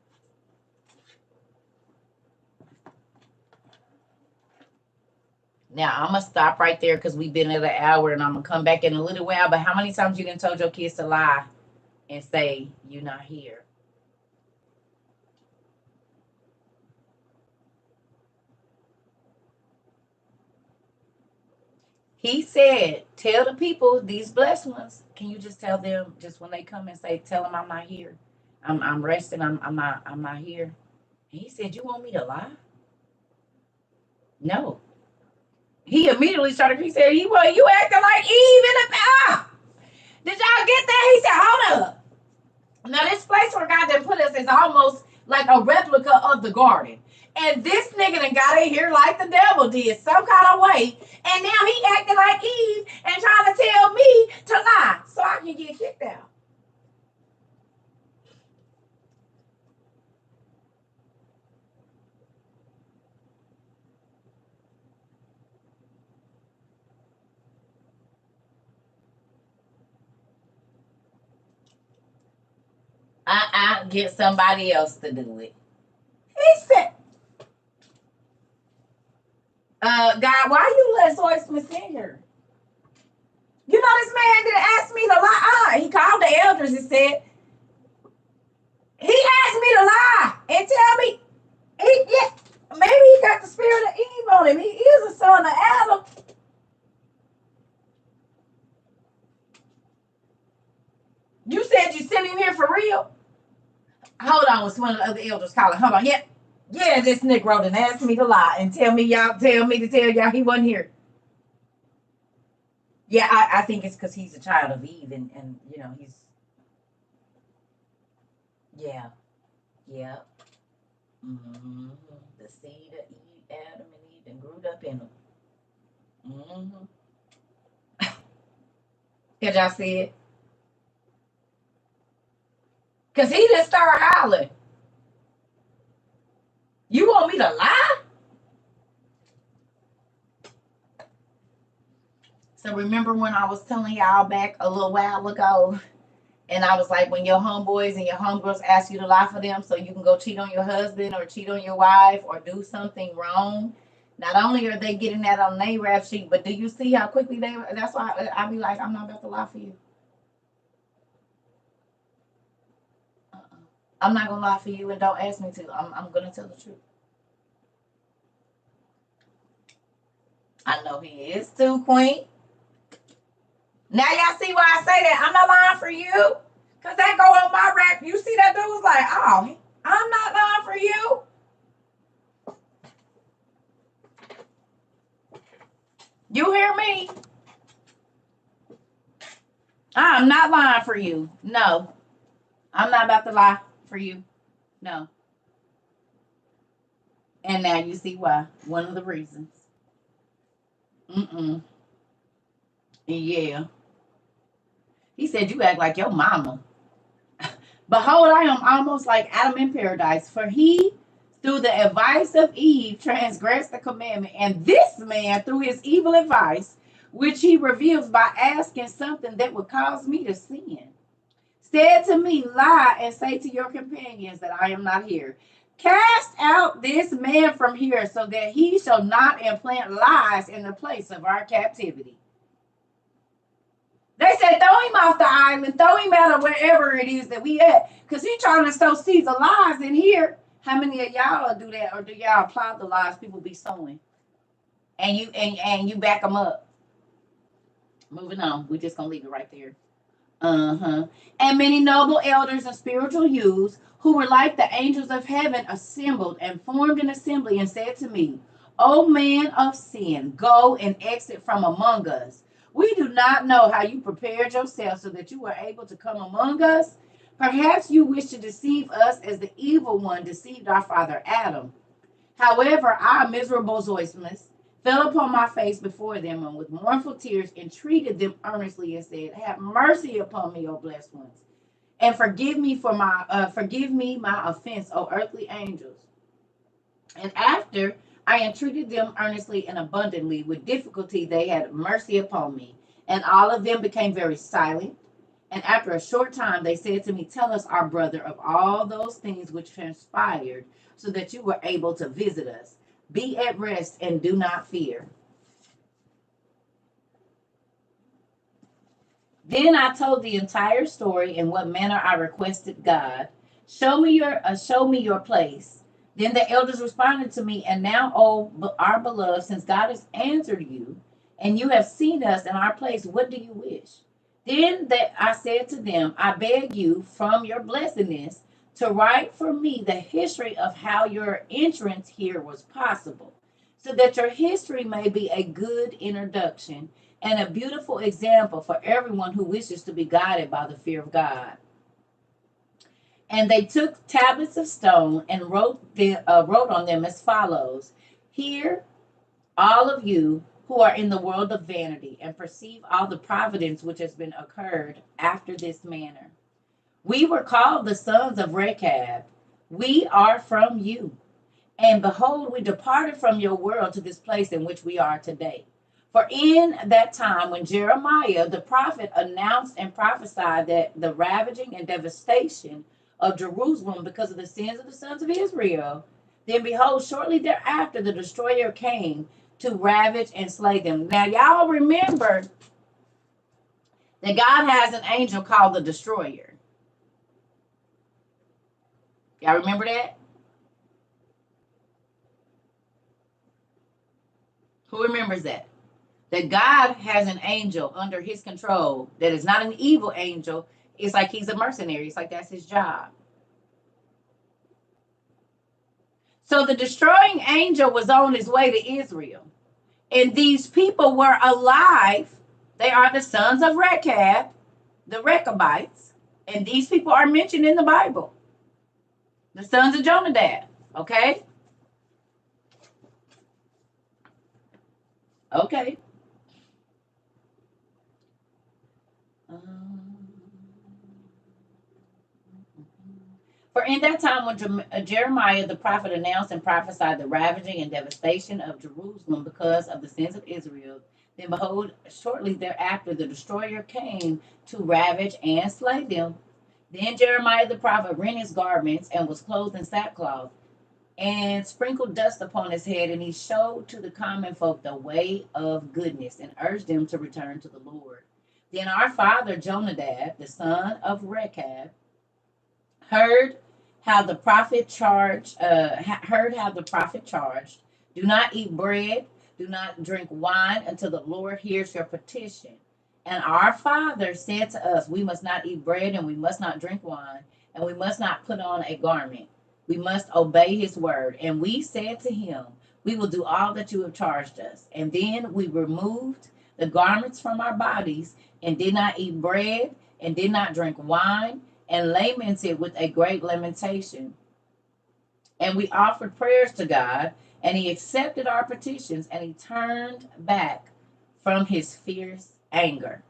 Now, I'm going to stop right there because we've been at an hour, and I'm going to come back in a little while. But how many times you done told your kids to lie and say you're not here? He said, tell the people, these blessed ones, can you just tell them, just when they come and say, tell them I'm not here. I'm resting. I'm not here. And he said, you want me to lie? No. He immediately started, he said, you acting like Eve in the Did y'all get that? He said, hold up. Now, this place where God done put us is almost like a replica of the garden. And this nigga done got in here like the devil did, some kind of way. And now he acting like Eve and trying to tell me to lie so I can get kicked out. I get somebody else to do it. He said, God, why you let Soy Smith in here? You know, this man didn't ask me to lie. He called the elders and said, he asked me to lie and tell me, maybe he got the spirit of Eve on him. He is a son of Adam. You said you sent him here for real? Hold on, was one of the other elders calling. Hold on. Yeah, this Negro done asked me to lie and tell me to tell y'all he wasn't here. Yeah, I think it's because he's a child of Eve and you know, he's, yeah. Mm-hmm. The seed of Eve, Adam and Eve, and grew up in them. Mm-hmm. Did y'all see it? Because he just started hollering. You want me to lie? So remember when I was telling y'all back a little while ago, and I was like, when your homeboys and your homegirls ask you to lie for them so you can go cheat on your husband or cheat on your wife or do something wrong, not only are they getting that on their rap sheet, but do you see how quickly that's why I be like, I'm not about to lie for you. I'm not going to lie for you, and don't ask me to. I'm going to tell the truth. I know he is too, Queen. Now y'all see why I say that. I'm not lying for you. Because that go on my rap. You see that dude was like, oh, I'm not lying for you. You hear me? I'm not lying for you. No. I'm not about to lie for you. No. And now you see why. One of the reasons. Yeah. He said, you act like your mama. Behold, I am almost like Adam in paradise, for he, through the advice of Eve, transgressed the commandment. And this man, through his evil advice, which he reveals by asking something that would cause me to sin, said to me, lie and say to your companions that I am not here. Cast out this man from here so that he shall not implant lies in the place of our captivity. They said, throw him off the island, throw him out of wherever it is that we at, because he's trying to sow seeds of lies in here. How many of y'all do that, or do y'all apply the lies people be sowing, and you back them up? Moving on, we're just gonna leave it right there. And many noble elders and spiritual youths who were like the angels of heaven assembled and formed an assembly and said to me, O man of sin, go and exit from among us. We do not know how you prepared yourself so that you were able to come among us. Perhaps you wish to deceive us as the evil one deceived our father Adam. However, our miserable Zoismus fell upon my face before them and with mournful tears entreated them earnestly and said, have mercy upon me, O blessed ones, and forgive me my offense, O earthly angels. And after I entreated them earnestly and abundantly, with difficulty they had mercy upon me. And all of them became very silent. And after a short time they said to me, tell us, our brother, of all those things which transpired, so that you were able to visit us. Be at rest and do not fear. Then I told the entire story in what manner I requested God. Show me your place. Then the elders responded to me, and now, O our beloved, since God has answered you, and you have seen us in our place, what do you wish? Then I said to them, I beg you, from your blessedness, to write for me the history of how your entrance here was possible, so that your history may be a good introduction and a beautiful example for everyone who wishes to be guided by the fear of God. And they took tablets of stone and wrote on them as follows. Hear, all of you who are in the world of vanity, and perceive all the providence which has been occurred after this manner. We were called the sons of Rechab. We are from you. And behold, we departed from your world to this place in which we are today. For in that time when Jeremiah the prophet announced and prophesied that the ravaging and devastation of Jerusalem because of the sins of the sons of Israel, then behold, shortly thereafter the destroyer came to ravage and slay them. Now y'all remember that God has an angel called the destroyer. Y'all remember that? Who remembers that? That God has an angel under his control that is not an evil angel. It's like he's a mercenary. It's like that's his job. So the destroying angel was on his way to Israel. And these people were alive. They are the sons of Rechab, the Rekhabites. And these people are mentioned in the Bible. The sons of Jonadab. Okay? Okay. For in that time when Jeremiah the prophet announced and prophesied the ravaging and devastation of Jerusalem because of the sins of Israel, then behold, shortly thereafter the destroyer came to ravage and slay them. Then Jeremiah the prophet rent his garments and was clothed in sackcloth and sprinkled dust upon his head, and he showed to the common folk the way of goodness and urged them to return to the Lord. Then our father Jonadab, the son of Rechab, heard how the prophet charged, do not eat bread, do not drink wine until the Lord hears your petition. And our father said to us, we must not eat bread and we must not drink wine and we must not put on a garment. We must obey his word. And we said to him, we will do all that you have charged us. And then we removed the garments from our bodies and did not eat bread and did not drink wine and lamented with a great lamentation. And we offered prayers to God, and he accepted our petitions, and he turned back from his fierce anger.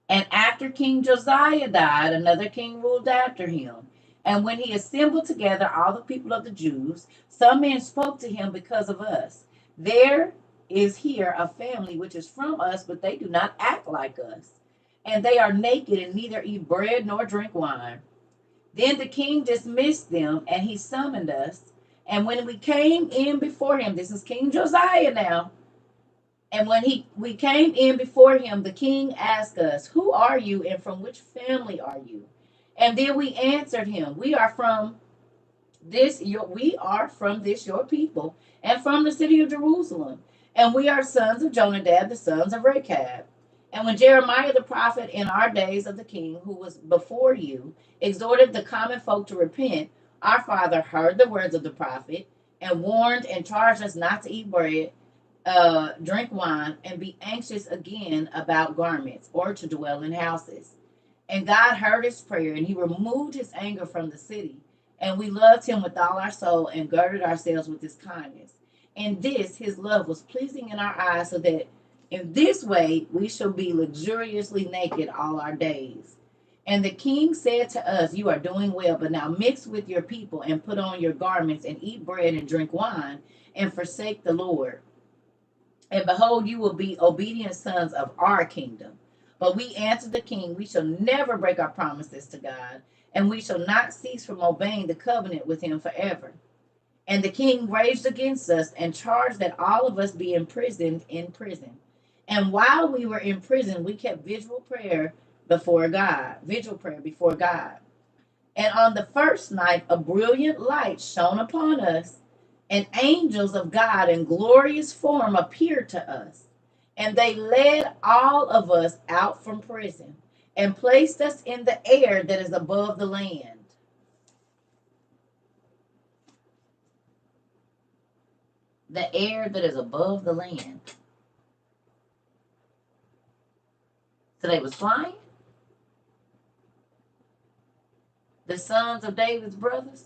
And after King Josiah died, another king ruled after him. And when he assembled together all the people of the Jews, some men spoke to him because of us. There is here a family which is from us, but they do not act like us. And they are naked and neither eat bread nor drink wine. Then the king dismissed them, and he summoned us. And when we came in before him, this is King Josiah now. And when we came in before him, the king asked us, "Who are you, and from which family are you?" And then we answered him, we are from this your people, and from the city of Jerusalem, and we are sons of Jonadab, the sons of Rechab. And when Jeremiah the prophet in our days of the king, who was before you, exhorted the common folk to repent, our father heard the words of the prophet, and warned and charged us not to eat bread, drink wine, and be anxious again about garments, or to dwell in houses. And God heard his prayer, and he removed his anger from the city. And we loved him with all our soul, and girded ourselves with his kindness. And this, his love, was pleasing in our eyes, so that in this way we shall be luxuriously naked all our days. And the king said to us, "You are doing well, but now mix with your people, and put on your garments, and eat bread, and drink wine, and forsake the Lord. And behold, you will be obedient sons of our kingdom." But we answered the king, "We shall never break our promises to God, and we shall not cease from obeying the covenant with him forever." And the king raged against us, and charged that all of us be imprisoned in prison. And while we were in prison, we kept vigil prayer before God. And on the first night, a brilliant light shone upon us, and angels of God in glorious form appeared to us. And they led all of us out from prison, and placed us in the air that is above the land. The air that is above the land. So they was flying? The sons of David's brothers?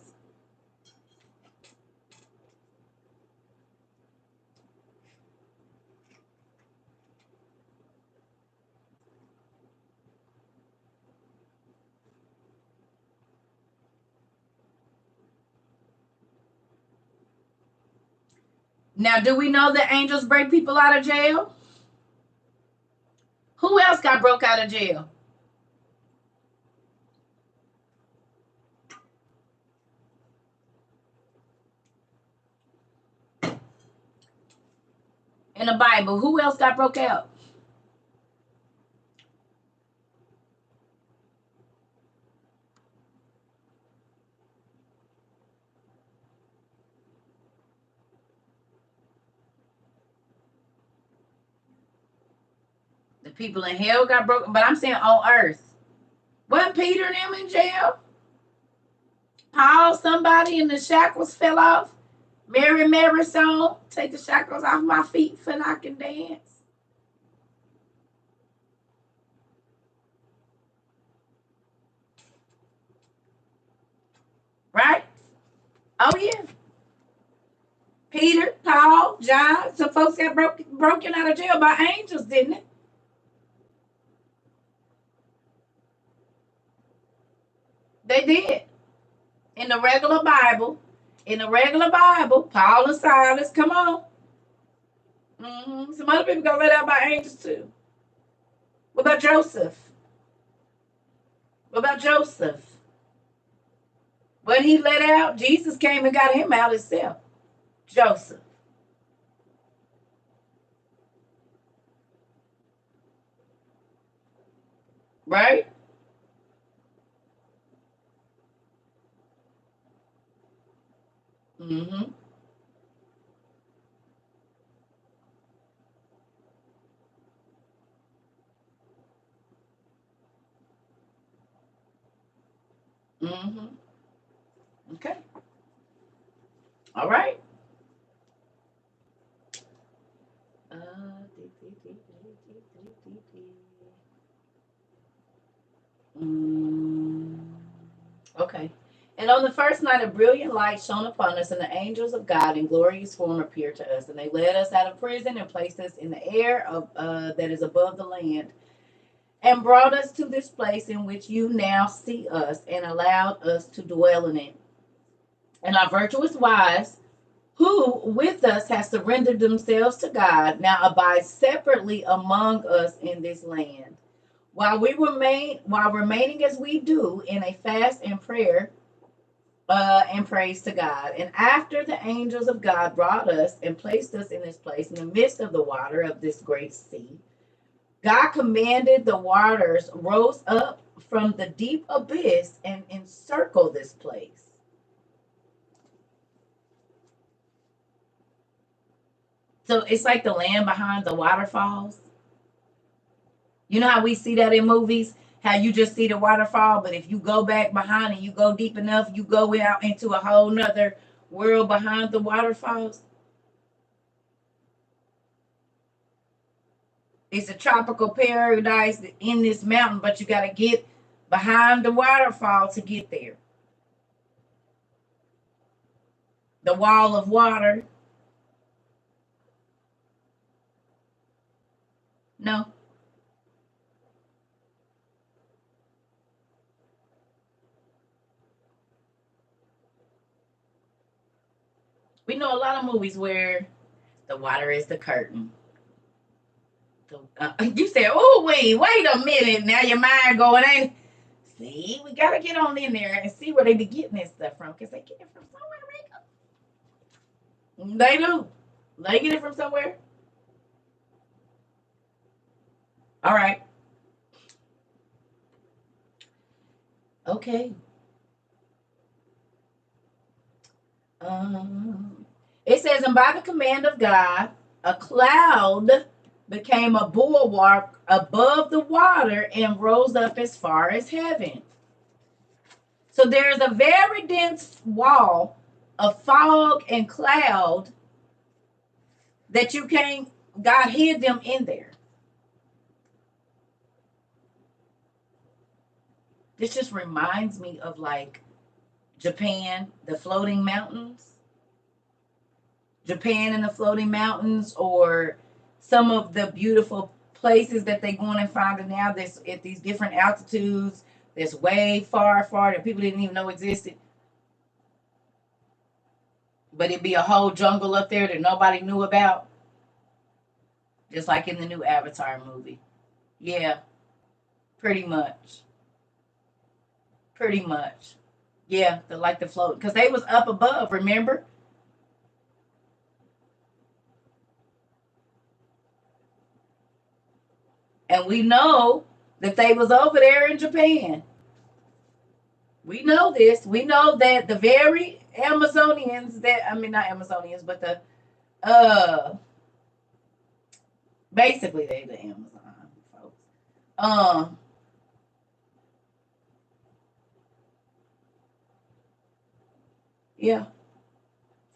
Now, do we know that angels break people out of jail? Who else got broke out of jail? In the Bible, who else got broke out? The people in hell got broken, but I'm saying on earth. Wasn't Peter and them in jail? Paul, somebody in the shackles fell off. Mary song, "Take the shackles off my feet so I can dance." Right? Oh yeah. Peter, Paul, John, some folks got broken out of jail by angels, didn't it? They did. In the regular Bible, Paul and Silas, come on. Some other people got let out by angels too. What about Joseph? When he let out, Jesus came and got him out himself. Joseph. Right? Mm-hmm. Mm-hmm. Okay. All right. Uh, mm, okay. And on the first night, a brilliant light shone upon us, and the angels of God in glorious form appeared to us. And they led us out of prison and placed us in the air that is above the land. and brought us to this place in which you now see us, and allowed us to dwell in it. And our virtuous wives, who with us have surrendered themselves to God, now abide separately among us in this land. While remaining as we do in a fast and prayer and praise to God. And after the angels of God brought us and placed us in this place in the midst of the water of this great sea, God commanded the waters rose up from the deep abyss and encircled this place. So it's like the land behind the waterfalls. You know how we see that in movies? How you just see the waterfall, but if you go back behind and you go deep enough, you go out into a whole nother world behind the waterfalls. It's a tropical paradise in this mountain, but you got to get behind the waterfall to get there. The wall of water. No. We know a lot of movies where the water is the curtain. You said, "Oh, wait a minute." Now your mind going, ain't. See, we gotta get on in there and see where they be getting this stuff from, because they get it from somewhere, Rico. They do. They get it from somewhere. All right. Okay. It says, and by the command of God, a cloud became a bulwark above the water and rose up as far as heaven. So there's a very dense wall of fog and cloud that you can't, God hid them in there. This just reminds me of like Japan, the floating mountains. Japan and the floating mountains, or some of the beautiful places that they're going and finding now that's at these different altitudes that's way far that people didn't even know existed. But it'd be a whole jungle up there that nobody knew about. Just like in the new Avatar movie. Yeah, pretty much. Pretty much. Yeah, like the float. Because they was up above, remember? And we know that they was over there in Japan. We know this. We know that the very Amazonians not Amazonians, but the basically they the Amazon folks. Yeah.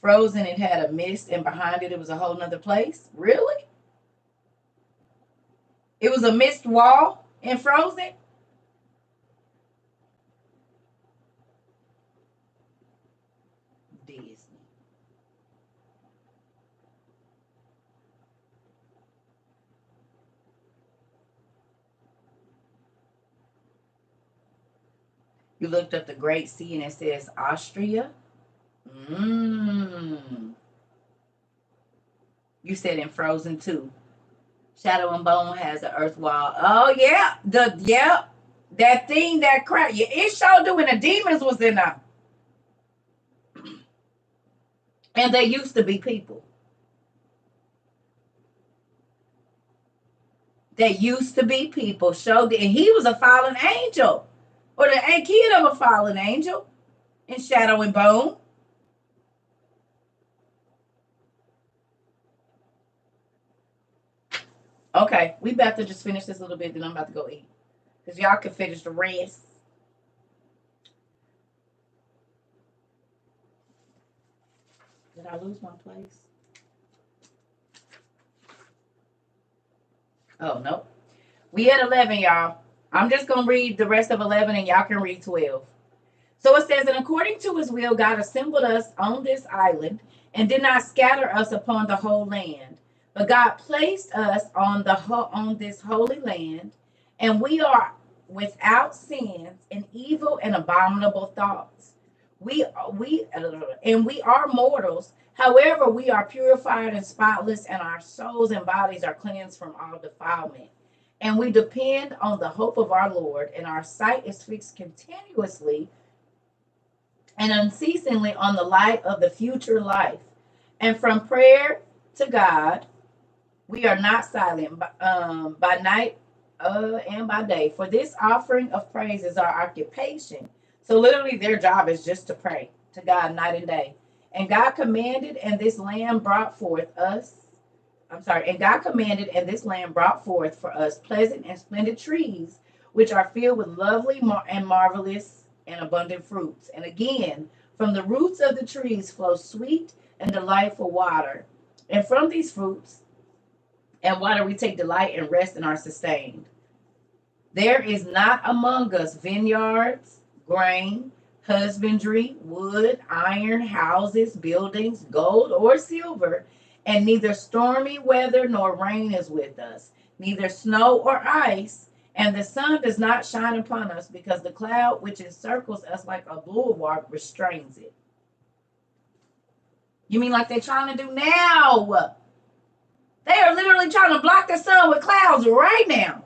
Frozen, it had a mist, and behind it was a whole nother place. Really? It was a mist wall in Frozen? Disney. You looked up the Great Sea and it says Austria. You said in Frozen 2. Shadow and Bone has an earth wall. Oh yeah. That thing that cracked. Yeah, it showed when the demons was in there. And they used to be people. They used to be people. Showed and he was a fallen angel. Or the kid of a fallen angel in Shadow and Bone. Okay, we about to just finish this a little bit, then I'm about to go eat. Because y'all can finish the rest. Did I lose my place? Oh, no. We at 11, y'all. I'm just going to read the rest of 11 and y'all can read 12. So it says, and according to his will, God assembled us on this island and did not scatter us upon the whole land. But God placed us on this holy land And we are without sins and evil and abominable thoughts. We are mortals. However, we are purified and spotless, and our souls and bodies are cleansed from all defilement. And we depend on the hope of our Lord, and our sight is fixed continuously and unceasingly on the light of the future life. And from prayer to God, we are not silent by night and by day. For this offering of praise is our occupation. So literally, their job is just to pray to God night and day. And God commanded, and this land brought forth us. I'm sorry. And God commanded, and this land brought forth for us pleasant and splendid trees, which are filled with lovely and marvelous and abundant fruits. And again, from the roots of the trees flow sweet and delightful water. And from these fruits and water we take delight and rest and are sustained. There is not among us vineyards, grain, husbandry, wood, iron, houses, buildings, gold, or silver, and neither stormy weather nor rain is with us, neither snow or ice, and the sun does not shine upon us, because the cloud which encircles us like a bulwark restrains it. You mean like they're trying to do now? They are literally trying to block the sun with clouds right now.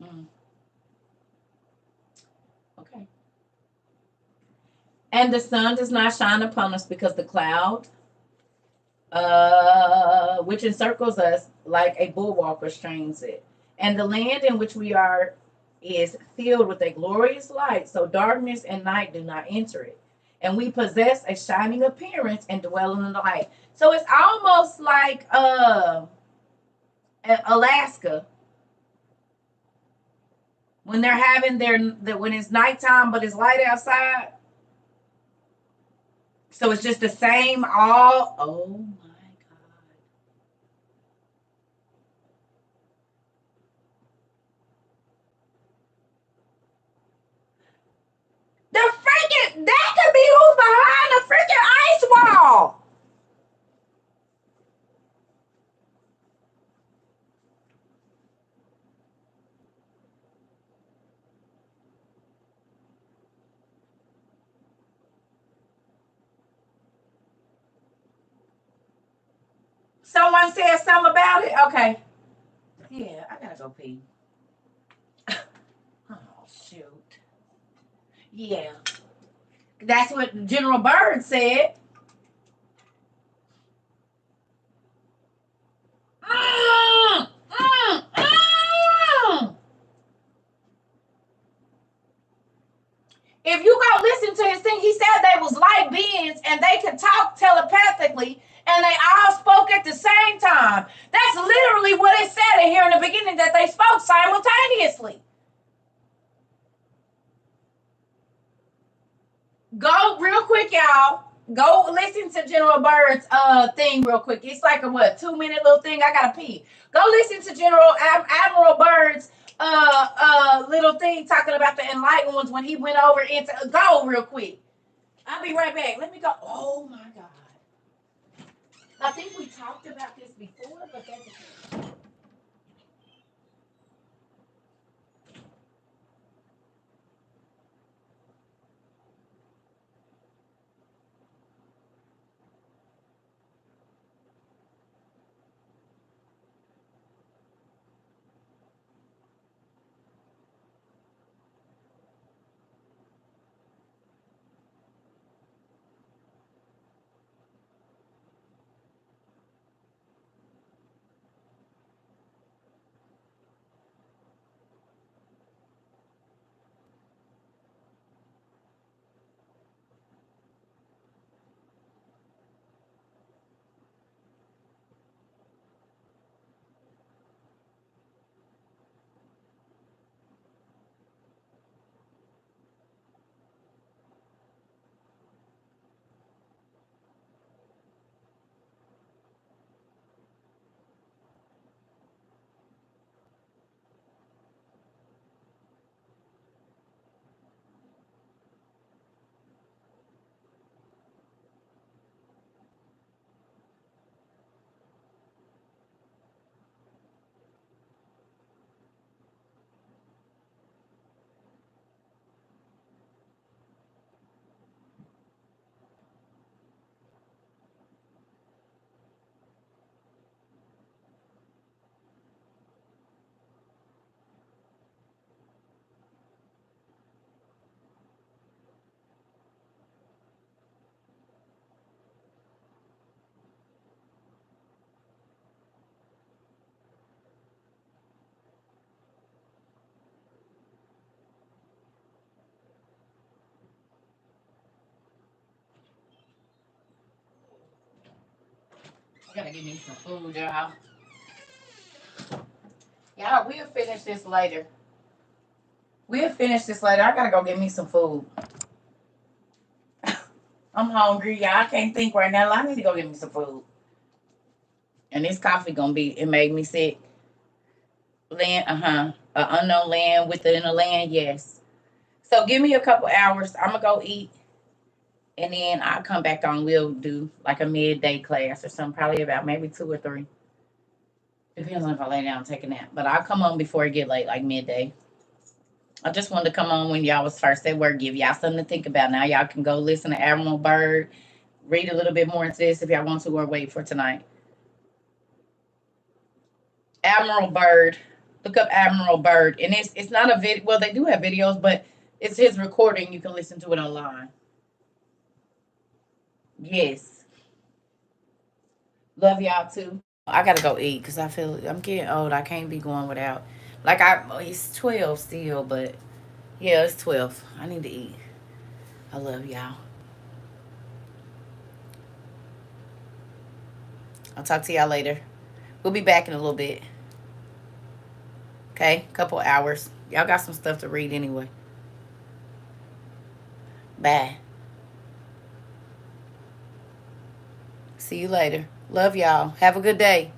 Mm. Okay. And the sun does not shine upon us, because the cloud which encircles us like a bulwark restrains it. And the land in which we are is filled with a glorious light, so darkness and night do not enter it. And we possess a shining appearance and dwell in the light. So it's almost like Alaska, when they're having when it's nighttime but it's light outside. So it's just the same all. Oh my God. The freaking, that could be who's behind the freaking ice wall. Someone said something about it. Okay. Yeah, I gotta go pee. Oh shoot. Yeah. That's what General Byrd said. Mm, mm, mm. If you go listen to his thing, he said they was light beings and they could talk telepathically and they all spoke at the same time. That's literally what it said in here in the beginning, that they spoke simultaneously. Go real quick, y'all. Go listen to General Byrd's thing real quick. It's like a 2-minute little thing. I gotta pee. Go listen to Admiral Byrd's little thing talking about the enlightened ones when he went over into go real quick. I'll be right back. Let me go. Oh my God. I think we talked about this before, but that's I gotta get me some food, y'all. Y'all, we'll finish this later. We'll finish this later. I gotta go get me some food. I'm hungry, y'all. I can't think right now. I need to go get me some food. And this coffee gonna be, it made me sick. Land, an unknown land within a land, yes. So give me a couple hours. I'm gonna go eat, and then I'll come back on. We'll do like a midday class or something, probably about maybe 2 or 3. Depends on if I lay down and take a nap. But I'll come on before it get late, like midday. I just wanted to come on when y'all was first at work, give y'all something to think about. Now y'all can go listen to Admiral Byrd, read a little bit more into this if y'all want to, or wait for tonight. Admiral Byrd. Look up Admiral Byrd. And it's not a video. Well, they do have videos, but it's his recording. You can listen to it online. Yes. Love y'all too. I gotta go eat because I feel I'm getting old. I can't be going without. Like it's 12 still, but yeah, it's 12. I need to eat. I love y'all. I'll talk to y'all later. We'll be back in a little bit. Okay, couple hours. Y'all got some stuff to read anyway. Bye. See you later. Love y'all. Have a good day.